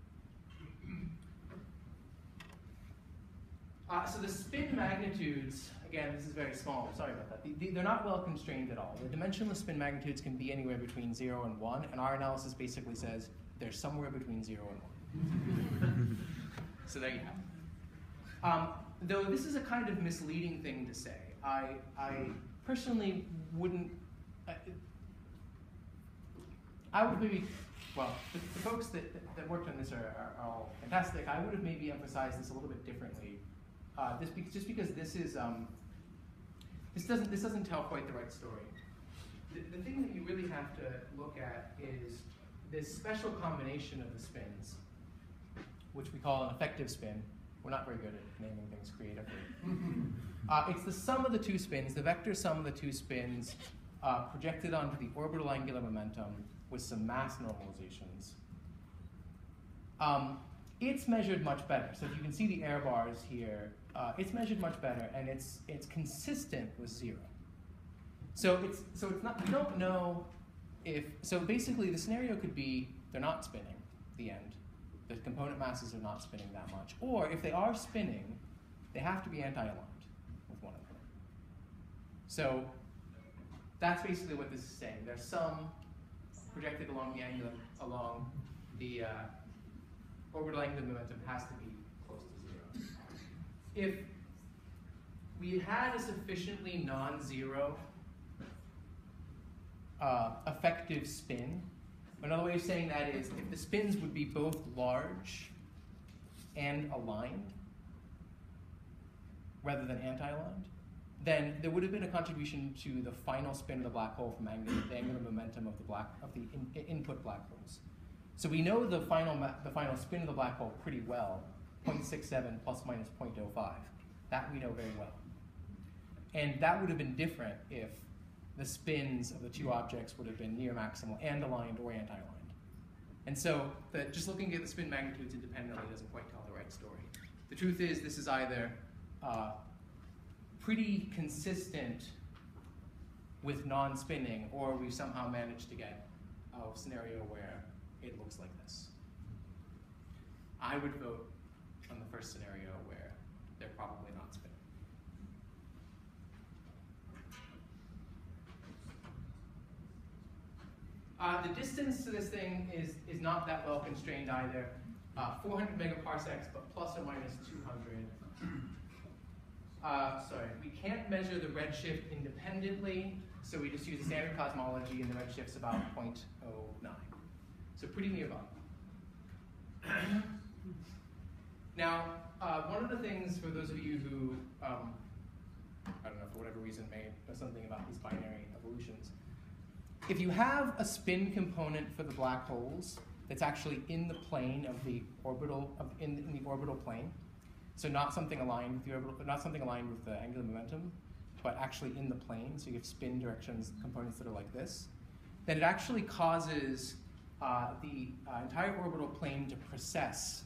So the spin magnitudes, again, this is very small, sorry about that. They're not well constrained at all. The dimensionless spin magnitudes can be anywhere between 0 and 1, and our analysis basically says they're somewhere between 0 and 1. So there you have it. Though this is a kind of misleading thing to say. I personally wouldn't, I would maybe, well, the folks that worked on this are all fantastic. I would have maybe emphasized this a little bit differently. Just because this is, this doesn't tell quite the right story. The thing that you really have to look at is this special combination of the spins, which we call an effective spin. We're not very good at naming things creatively. It's the sum of the 2 spins, the vector sum of the 2 spins projected onto the orbital angular momentum with some mass normalizations. It's measured much better. So if you can see the error bars here, it's measured much better, and it's consistent with 0. So it's not, we don't know if, so basically the scenario could be they're not spinning, the end. The component masses are not spinning that much. Or if they are spinning, they have to be anti-aligned with one another. So that's basically what this is saying. There's some projected along the orbital angular momentum has to be close to 0. If we had a sufficiently non-zero effective spin, another way of saying that is if the spins would be both large and aligned rather than anti-aligned, then there would have been a contribution to the final spin of the black hole from the angular momentum of the input black holes. So we know the final spin of the black hole pretty well, 0.67 plus minus 0.05. That we know very well. And that would have been different if the spins of the 2 objects would have been near maximal and aligned or anti-aligned. And so just looking at the spin magnitudes independently doesn't quite tell the right story. The truth is this is either pretty consistent with non-spinning, or we've somehow managed to get a scenario where it looks like this. I would vote on the first scenario where they're probably not spinning. The distance to this thing is not that well constrained either. 400 megaparsecs, but plus or minus 200. Sorry, we can't measure the redshift independently, so we just use a standard cosmology, and the redshift's about 0.09. So pretty nearby. Now, one of the things for those of you who, I don't know, for whatever reason may know something about these binary evolutions, if you have a spin component for the black holes that's actually in the plane of the orbital, in the orbital plane, so not something aligned with the orbital, not something aligned with the angular momentum, but actually in the plane, so you have spin directions components that are like this, then it actually causes the entire orbital plane to precess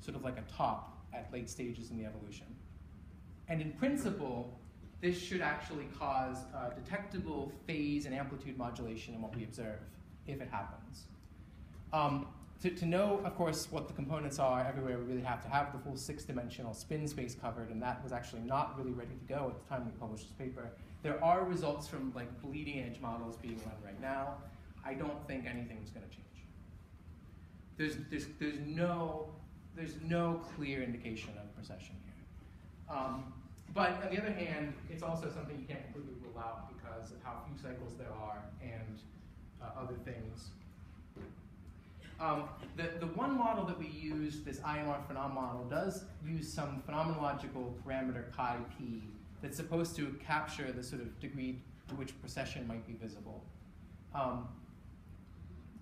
sort of like a top at late stages in the evolution. And in principle, this should actually cause detectable phase and amplitude modulation in what we observe, if it happens. To know, of course, what the components are everywhere, we really have to have the full 6-dimensional spin space covered, and that was actually not really ready to go at the time we published this paper. There are results from like bleeding edge models being run right now. I don't think anything's going to change. There's no clear indication of precession here. But on the other hand, it's also something you can't completely rule out because of how few cycles there are and other things. The one model that we use, this IMR phenom model, does use some phenomenological parameter chi p that's supposed to capture the sort of degree to which precession might be visible.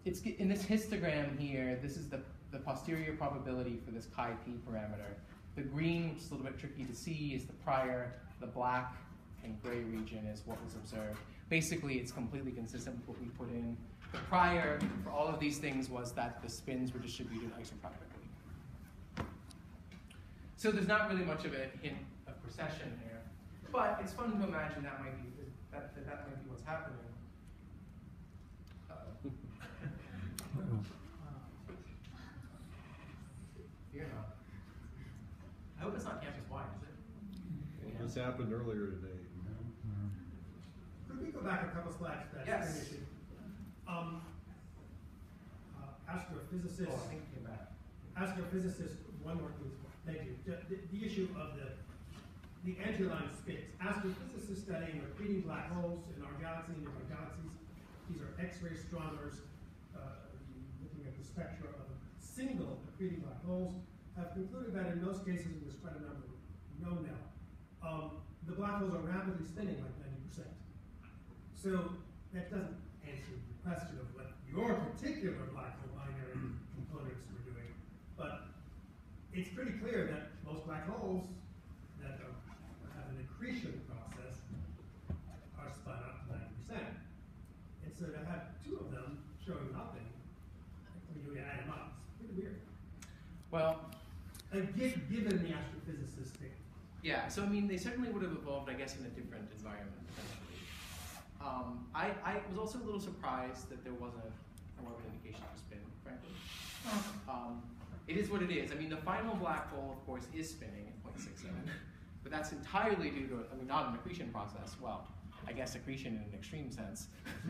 It's in this histogram here, this is the posterior probability for this chi p parameter. The green, which is a little bit tricky to see, is the prior. The black and gray region is what was observed. Basically, it's completely consistent with what we put in. The prior for all of these things was that the spins were distributed isotropically. So there's not really much of a hint of precession here, but it's fun to imagine that might be what's happening. Fear not. I hope it's not campus-wide, is it? Well, this happened earlier today. Could we go back a couple slides to that Yes. same issue? Astrophysicist. Oh, I think it came back. Astrophysicist, one more please. Thank you. The issue of the anti-line spins. Astrophysicists studying repeating black holes in our galaxy and different galaxies. These are X-ray astronomers looking at the spectra of single accreting black holes. Have concluded that in most cases, and there's quite a number known now, the black holes are rapidly spinning like 90%. So that doesn't answer the question of what your particular black hole binary components were doing, but it's pretty clear that most black holes that have an accretion process are spun up to 90%. And so to have two of them showing nothing, when you add them up, it's pretty weird. Well, given the astrophysicist thing. yeah, so I mean, they certainly would have evolved, I guess, in a different environment, potentially. I was also a little surprised that there wasn't more of an indication for spin, frankly. It is what it is. I mean, the final black hole, of course, is spinning at 0.67, but that's entirely due to, I mean, not an accretion process. Well, I guess accretion in an extreme sense,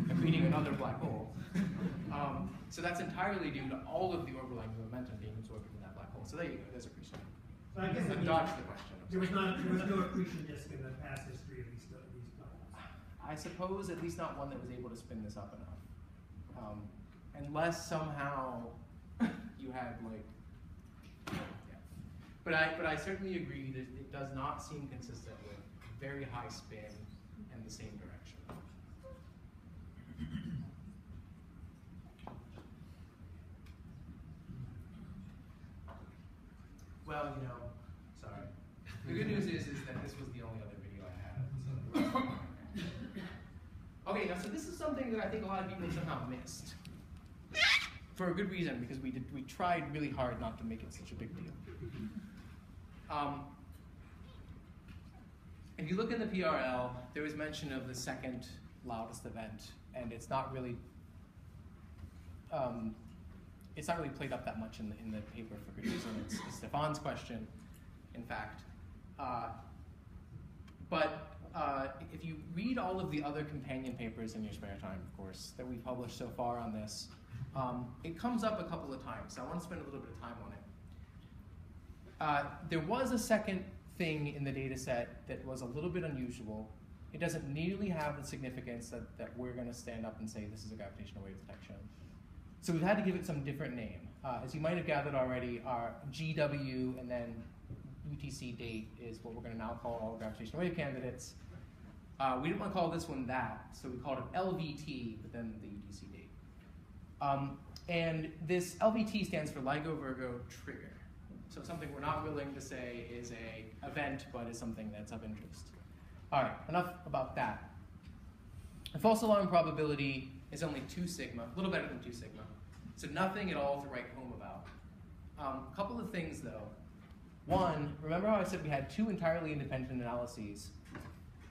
accreting another black hole. So that's entirely due to all of the orbital angular momentum being absorbed in that black hole. So there you go, there's accretion. So I guess That dodged the question. there was no accretion disk in the past history of these black holes. I suppose at least not one that was able to spin this up enough. Unless somehow you had like, yeah. But I certainly agree that it does not seem consistent with very high spin and the same direction. Well, you know, sorry. The good news is that this was the only other video I had. So. Okay, now so this is something that I think a lot of people somehow missed. For a good reason, because we tried really hard not to make it such a big deal. If you look in the PRL, there was mention of the second loudest event, and it's not really played up that much in the paper for good reason. It's Stefan's question, in fact. But if you read all of the other companion papers in your spare time, of course, that we've published so far on this, it comes up a couple of times, so I want to spend a little bit of time on it. There was a second thing in the data set that was a little bit unusual. It doesn't nearly have the significance that we're going to stand up and say this is a gravitational wave detection. So we've had to give it some different name. As you might have gathered already, our GW and then UTC date is what we're going to now call all gravitational wave candidates. We didn't want to call this one that, so we called it LVT, but then the UTC date. And this LVT stands for LIGO Virgo Trigger. So something we're not willing to say is an event, but is something that's of interest. All right, enough about that. The false alarm probability is only 2 sigma, a little better than 2 sigma. So nothing at all to write home about. A couple of things though. One, remember how I said we had 2 entirely independent analyses,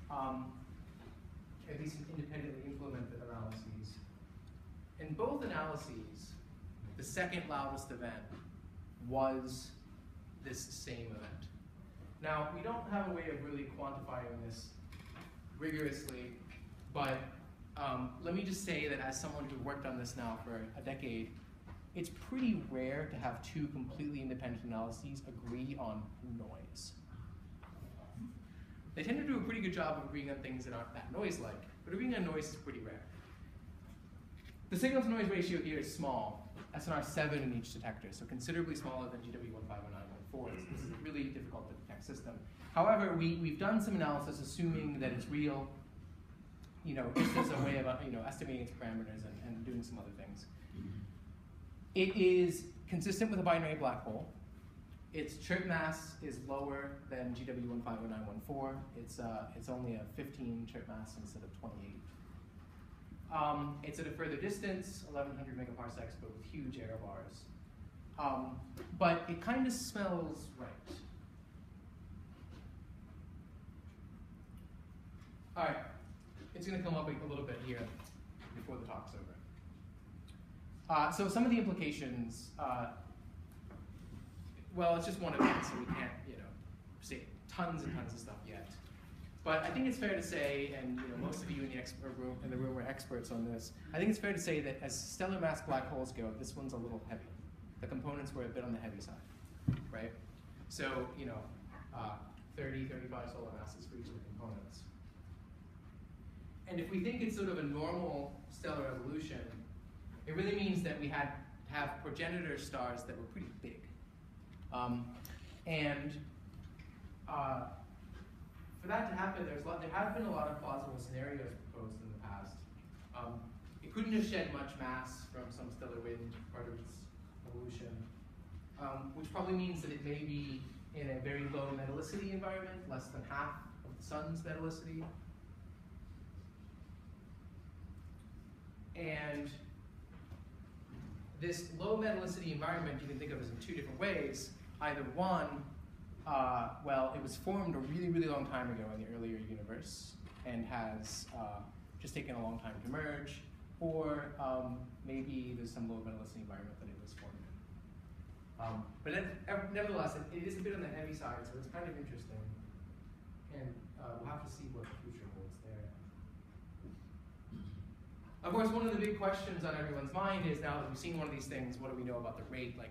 at least independently implemented analyses. In both analyses, the second loudest event was this same event. Now, we don't have a way of really quantifying this rigorously, but let me just say that as someone who worked on this now for a decade, it's pretty rare to have 2 completely independent analyses agree on noise. They tend to do a pretty good job of agreeing on things that aren't that noise-like, but agreeing on noise is pretty rare. The signal-to-noise ratio here is small, SNR 7 in each detector, so considerably smaller than GW150914. This is a really difficult to detect system. However, we've done some analysis assuming that it's real, just as a way of estimating its parameters and doing some other things. It is consistent with a binary black hole. Its chirp mass is lower than GW150914. It's only a 15 chirp mass instead of 28. It's at a further distance, 1100 megaparsecs, but with huge error bars. But it kind of smells right. All right, it's going to come up a little bit here before the talk's over. So some of the implications, well, it's just one event, so we can't, say tons and tons of stuff yet. But I think it's fair to say, and most of you in the room are experts on this, I think it's fair to say that as stellar mass black holes go, this one's a little heavy. The components were a bit on the heavy side, right? So, 30, 35 solar masses for each of the components. And if we think it's sort of a normal stellar evolution, it really means that we had to have progenitor stars that were pretty big. For that to happen, there have been a lot of plausible scenarios proposed in the past. It couldn't have shed much mass from some stellar wind part of its evolution, which probably means that it may be in a very low metallicity environment, less than half of the sun's metallicity. And this low metallicity environment you can think of as in 2 different ways. Either one, well, it was formed a really, really long time ago in the earlier universe and has just taken a long time to merge, or maybe there's some low metallicity environment that it was formed in. But nevertheless, it is a bit on the heavy side, so it's kind of interesting. And we'll have to see what the future holds there. Of course, one of the big questions on everyone's mind is, now that we've seen one of these things, what do we know about the rate? Like,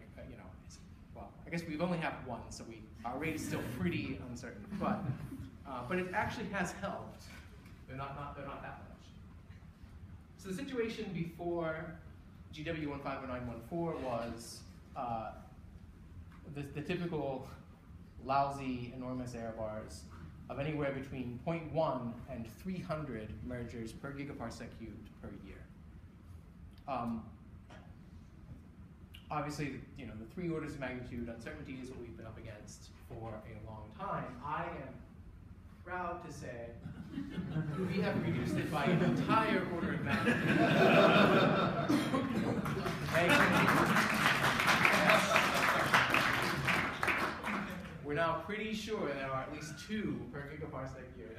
well, I guess we've only had one, so our rate is still pretty uncertain. But it actually has helped. They're not that much. So the situation before GW150914 was the typical lousy, enormous error bars of anywhere between 0.1 and 300 mergers per gigaparsec cubed per year. Obviously, the 3 orders of magnitude uncertainty is what we've been up against for a long time. I am proud to say we have reduced it by an entire order of magnitude. We're now pretty sure there are at least 2 per gigaparsec year.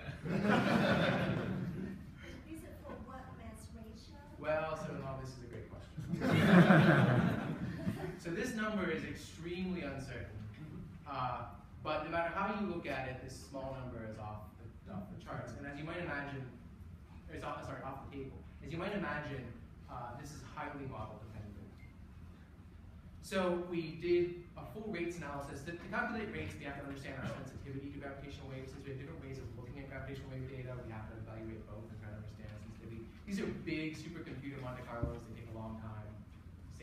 Is it for what mass ratio? Well, so now this is a great question. So this number is extremely uncertain. But no matter how you look at it, this small number is off the charts. And as you might imagine, off the table. As you might imagine, this is highly model dependent. So we did a full rates analysis. To calculate rates, we have to understand our sensitivity to gravitational waves. Since we have different ways of looking at gravitational wave data, we have to evaluate both and try to understand sensitivity. These are big supercomputer Monte Carlos. They take a long time.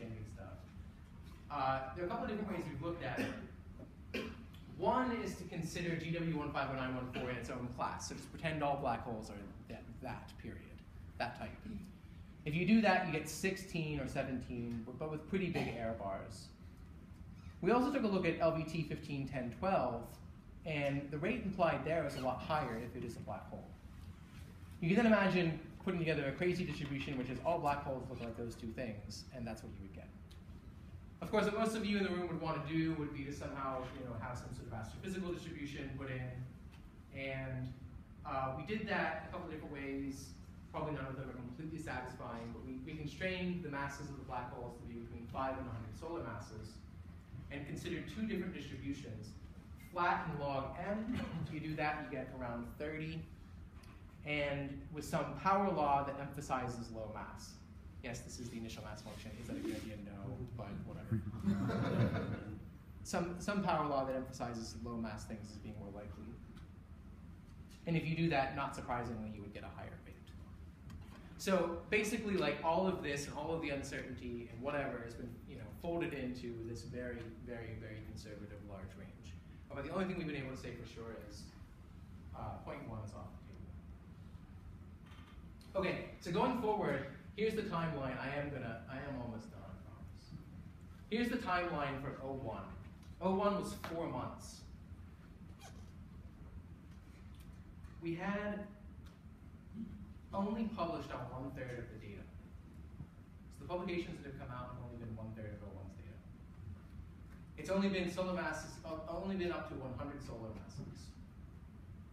standard stuff. There are a couple of different ways we've looked at it. One is to consider GW150914 in its own class. So just pretend all black holes are that period, that type. If you do that, you get 16 or 17, but with pretty big error bars. We also took a look at LVT 15, 10, 12, and the rate implied there is a lot higher if it is a black hole. You can then imagine putting together a crazy distribution which is all black holes look like those two things, and that's what you would get. Of course, what most of you in the room would want to do would be to somehow, have some sort of astrophysical distribution put in, and we did that a couple of different ways. Probably none of them are completely satisfying, but we constrained the masses of the black holes to be between 5 and 100 solar masses, and considered two different distributions, flat and log m. If you do that, you get around 30, and with some power law that emphasizes low mass. Yes, this is the initial mass function. Is that a good idea? No, but whatever. some power law that emphasizes low mass things as being more likely. And if you do that, not surprisingly, you would get a higher rate. So basically, like all of this and all of the uncertainty and whatever has been, folded into this very, very, very conservative large range. But the only thing we've been able to say for sure is 0.1 is off the table. Okay, so going forward, here's the timeline. I am almost done, I promise. Here's the timeline for 01. 01 was 4 months. We had only published on 1/3 of the data. So the publications that have come out have only been 1/3 of 01's data. It's only been only been up to 100 solar masses.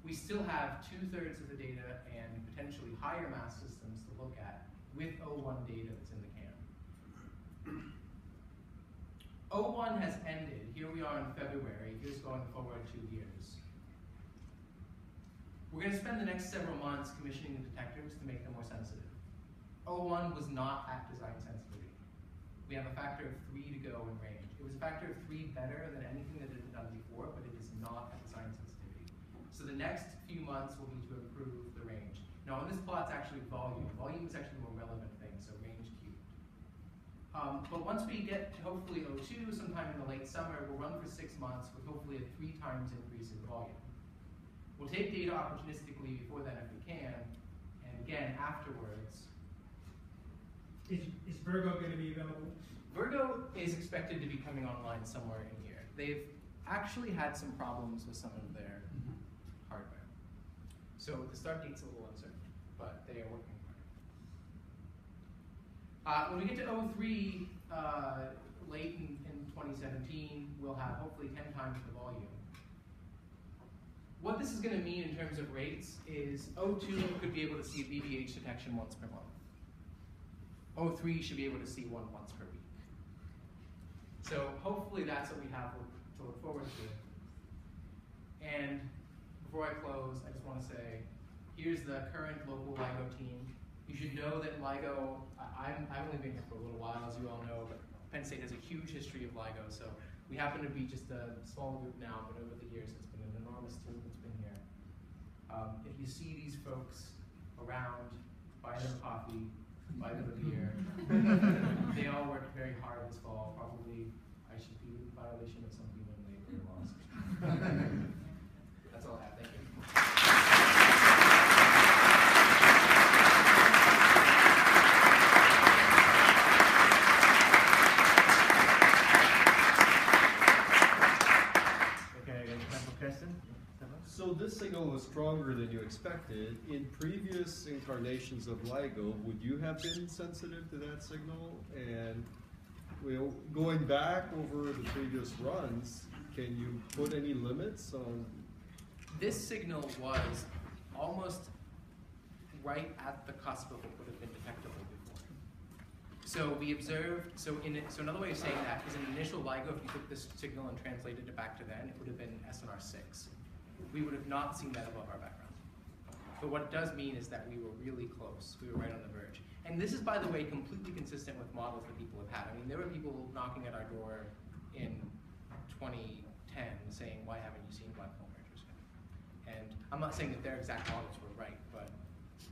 We still have 2/3 of the data and potentially higher mass systems to look at with 01 data that's in the can. 01 has ended. Here we are in February. Here's going forward 2 years. We're going to spend the next several months commissioning the detectors to make them more sensitive. 01 was not at design sensitivity. We have a factor of 3 to go in range. It was a factor of 3 better than anything that had been done before, but it is not at design sensitivity. So the next few months will be to improve the range. Now on this plot's actually volume. Volume is actually the more relevant thing, so range cubed. But once we get to hopefully 02, sometime in the late summer, we'll run for 6 months with hopefully a 3 times increase in volume. We'll take data opportunistically before then if we can, and again afterwards. Is Virgo going to be available? Virgo is expected to be coming online somewhere in here. They've actually had some problems with some of their hardware. So the start date's a little uncertain, but they are working hard. When we get to 03, late in 2017, we'll have hopefully 10 times the volume. What this is going to mean in terms of rates is 02 could be able to see BBH detection once per month. 03 should be able to see one once per week. So hopefully that's what we have to look forward to. And before I close, I just want to say, here's the current local LIGO team. You should know that LIGO, I've only been here for a little while, as you all know, but Penn State has a huge history of LIGO, so we happen to be just a small group now, but over the years it's been an enormous team that's been here. If you see these folks around, buy them coffee, buy them a beer. They all worked very hard this fall. Probably I should be in violation of some human labor laws. That's all I have. Thank you. So this signal was stronger than you expected. In previous incarnations of LIGO, would you have been sensitive to that signal? And going back over the previous runs, can you put any limits on? This signal was almost right at the cusp of what would have been detectable before. So we observed, so another way of saying that is in initial LIGO, if you took this signal and translated it back to then, it would have been SNR 6. We would have not seen that above our background. But what it does mean is that we were really close. We were right on the verge. And this is, by the way, completely consistent with models that people have had. I mean, there were people knocking at our door in 2010 saying, why haven't you seen black hole mergers yet? And I'm not saying that their exact models were right, but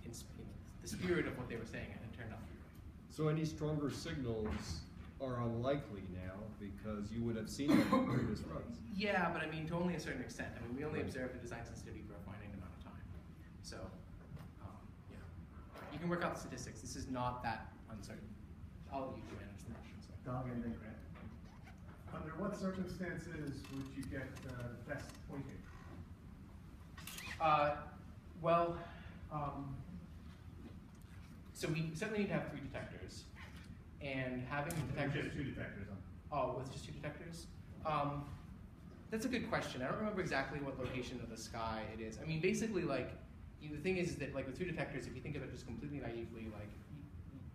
in the spirit of what they were saying, it turned out to be right. So any stronger signals are unlikely now because you would have seen them in previous runs. Yeah, but I mean, to only a certain extent. I mean, we only Right. observe the design sensitivity for a finite amount of time. So, yeah. You can work out the statistics. This is not that uncertain. I'll let you manage the question. Dog and then Grant. Under what circumstances would you get best pointing? Well, so we certainly need to have 3 detectors. And having detectors. Just 2 detectors. Oh, with just 2 detectors? That's a good question. I don't remember exactly what location of the sky it is. I mean, basically, like, the thing is that, like, with 2 detectors, if you think of it just completely naively, like,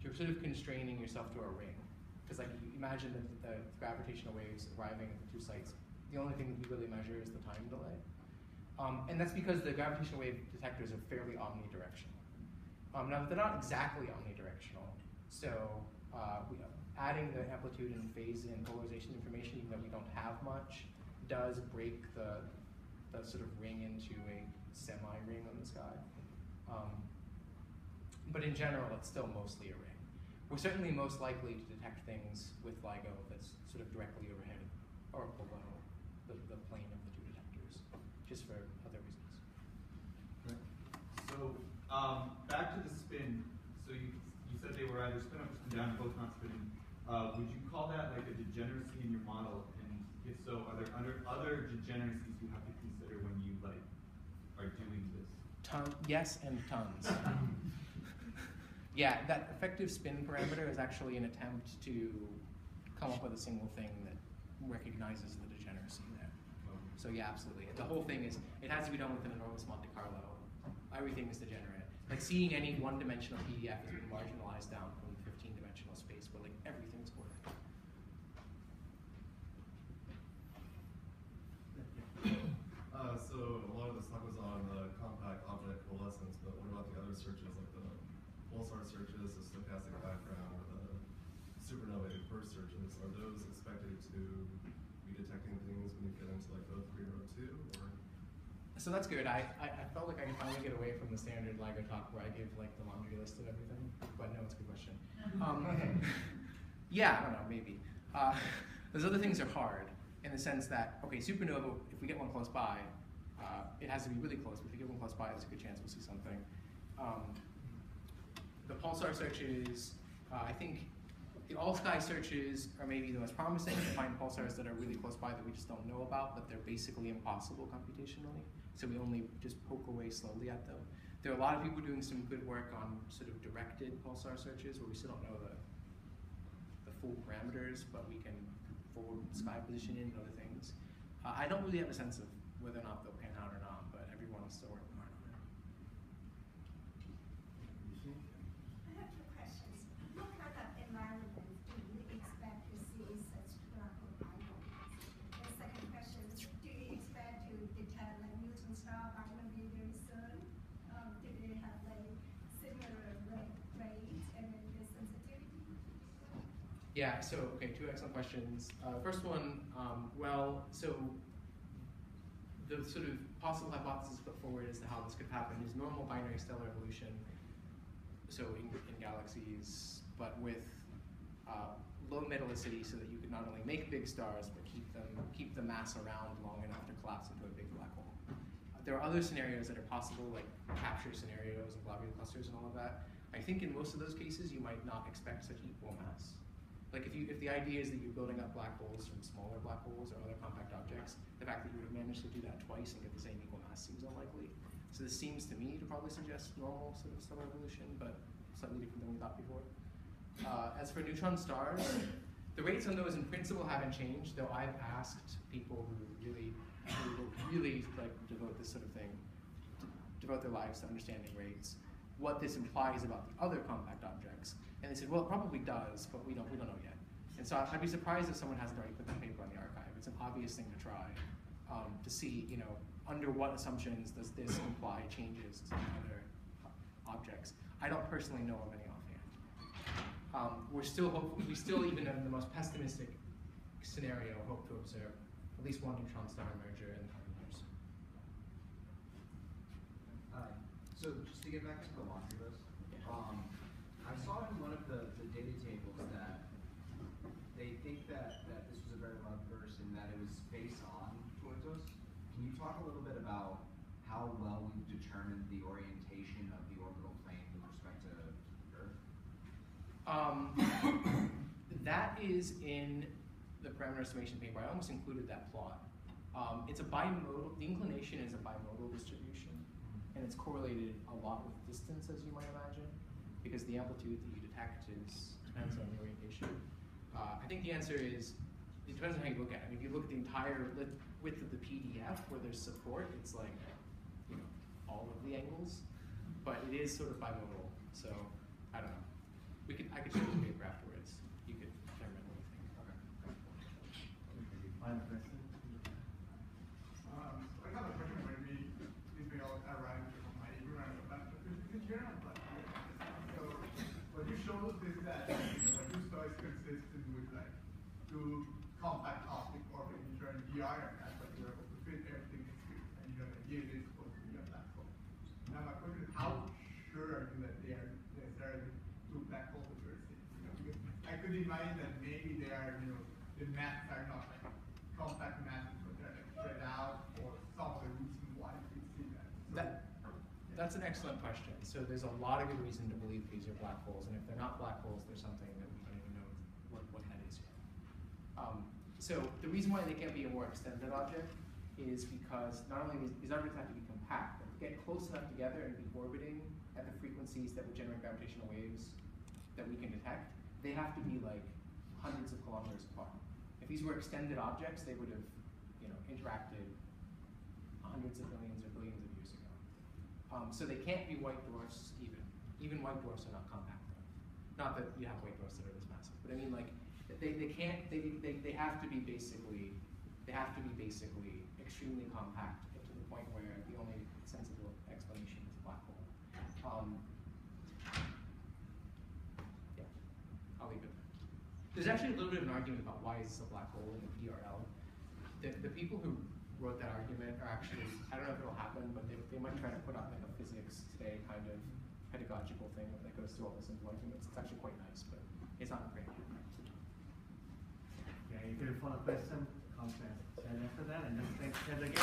you're sort of constraining yourself to a ring. Because, like, you imagine that the gravitational waves arriving at the 2 sites, the only thing that you really measure is the time delay. And that's because the gravitational wave detectors are fairly omnidirectional. Now, they're not exactly omnidirectional, so adding the amplitude and phase and polarization information, even though we don't have much, does break the sort of ring into a semi-ring on the sky. But in general, it's still mostly a ring. We're certainly most likely to detect things with LIGO that's sort of directly overhead or below the plane of the 2 detectors, just for other reasons. Right. So back to the spin. So you said they were either spin up or spin down, both not spinning. Would you call that like a degeneracy in your model? And if so, are there other degeneracies you have to consider when you like are doing this? Yes, and tons. Yeah, that effective spin parameter is actually an attempt to come up with a single thing that recognizes the degeneracy there. So yeah, absolutely. The whole thing is, it has to be done with an enormous Monte Carlo. Everything is degenerate. Like seeing any one-dimensional PDF is being marginalized down from 15-dimensional space, but like everything's working. So a lot of this talk was on the compact object coalescence, but what about the other searches, like the pulsar searches, the stochastic background, or the supernovae burst searches? Are those expected to be detecting things when you get into like O3 or O2? Or? So that's good. I felt like I can finally get away from the standard LIGO talk where I give like the laundry list of everything, but no, it's a good question. Yeah, I don't know, maybe. Those other things are hard in the sense that, okay, supernova, if we get one close by, it has to be really close. If we get one close by, there's a good chance we'll see something. The pulsar searches, I think the all-sky searches are maybe the most promising to find pulsars that are really close by that we just don't know about, but they're basically impossible computationally. So we only just poke away slowly at them. There are a lot of people doing some good work on sort of directed pulsar searches where we still don't know the full parameters, but we can forward sky positioning and other things. I don't really have a sense of whether or not they'll pan out or not, but everyone's still working hard on it. I have 2 questions. What kind of environment do you expect to see such black hole binary? The second question is, do you expect to detect like neutron star binary very soon? Do they have like similar rates and then the sensitivity? Yeah, so, okay, 2 excellent questions. First one, well, so the sort of possible hypothesis put forward as to how this could happen is normal binary stellar evolution, so in galaxies, but with low metallicity so that you could not only make big stars, but keep the mass around long enough to collapse into a big black hole. There are other scenarios that are possible, like capture scenarios and globular clusters and all of that. I think in most of those cases, you might not expect such equal mass. Like if the idea is that you're building up black holes from smaller black holes or other compact objects, the fact that you would manage to do that twice and get the same equal mass seems unlikely. So this seems to me to probably suggest normal sort of stellar evolution, but slightly different than we thought before. As for neutron stars, the rates on those in principle haven't changed, though I've asked people who really like devote this sort of thing, devote their lives to understanding rates, what this implies about the other compact objects. And they said, well, it probably does, but we don't know yet. And so I'd be surprised if someone hasn't already put that paper on the archive. It's an obvious thing to try to see, under what assumptions does this imply changes to other objects. I don't personally know of any offhand. We still, even in the most pessimistic scenario, hope to observe at least one neutron star merger in the coming years. So just to get back to the laundry list, I saw in one of the data tables that think that this was a very loud burst and that it was face on towards us. Can you talk a little bit about how well we've determined the orientation of the orbital plane with respect to Earth? That is in the parameter estimation paper. I almost included that plot. It's a bimodal, the inclination is a bimodal distribution, and it's correlated a lot with distance, as you might imagine, because the amplitude that you detect depends on the orientation. I think the answer is, it depends on how you look at it. I mean, if you look at the entire width of the PDF where there's support, it's like, all of the angles, but it is sort of bimodal, so I don't know. I could show you the paper afterwards. You could determine what you think. Okay. Final question. I have a question when we all arrived from my ignorance about in general, but so what you showed us is that what you saw is consistent with like two compact optic orbit intern DR and that's what you're able to fit everything in here. And the idea is supposed to be a black hole. Now my question is, how sure are you that they are necessarily two black holes that you're seeing? Because I could imagine that maybe they are, the masses are not like compact masses, but they're like spread out, or some of the reason why we see that. So, That's an excellent question. So there's a lot of good reason to believe these are black holes, and if they're not black holes, there's something that we don't even know what that is yet. So the reason why they can't be a more extended object is because not only these objects have to be compact, but to get close enough together and be orbiting at the frequencies that would generate gravitational waves that we can detect, they have to be like hundreds of kilometers apart. If these were extended objects, they would have, interacted hundreds of millions or billions of years ago. So they can't be white dwarfs even. Even white dwarfs are not compact enough. Not that you have white dwarfs that are this massive, but I mean like they have to be basically extremely compact to the point where the only sensible explanation is a black hole. Yeah, I'll leave it there. There's actually a little bit of an argument about why is this a black hole in the PRL. The people who wrote that argument are actually, I don't know if it'll happen, but they might try to put out like a physics today kind of pedagogical thing that goes through all the simple arguments. It's actually quite nice, but it's not great. Yeah, if you have a follow-up question, come to Ted after that, and just thanks Ted again.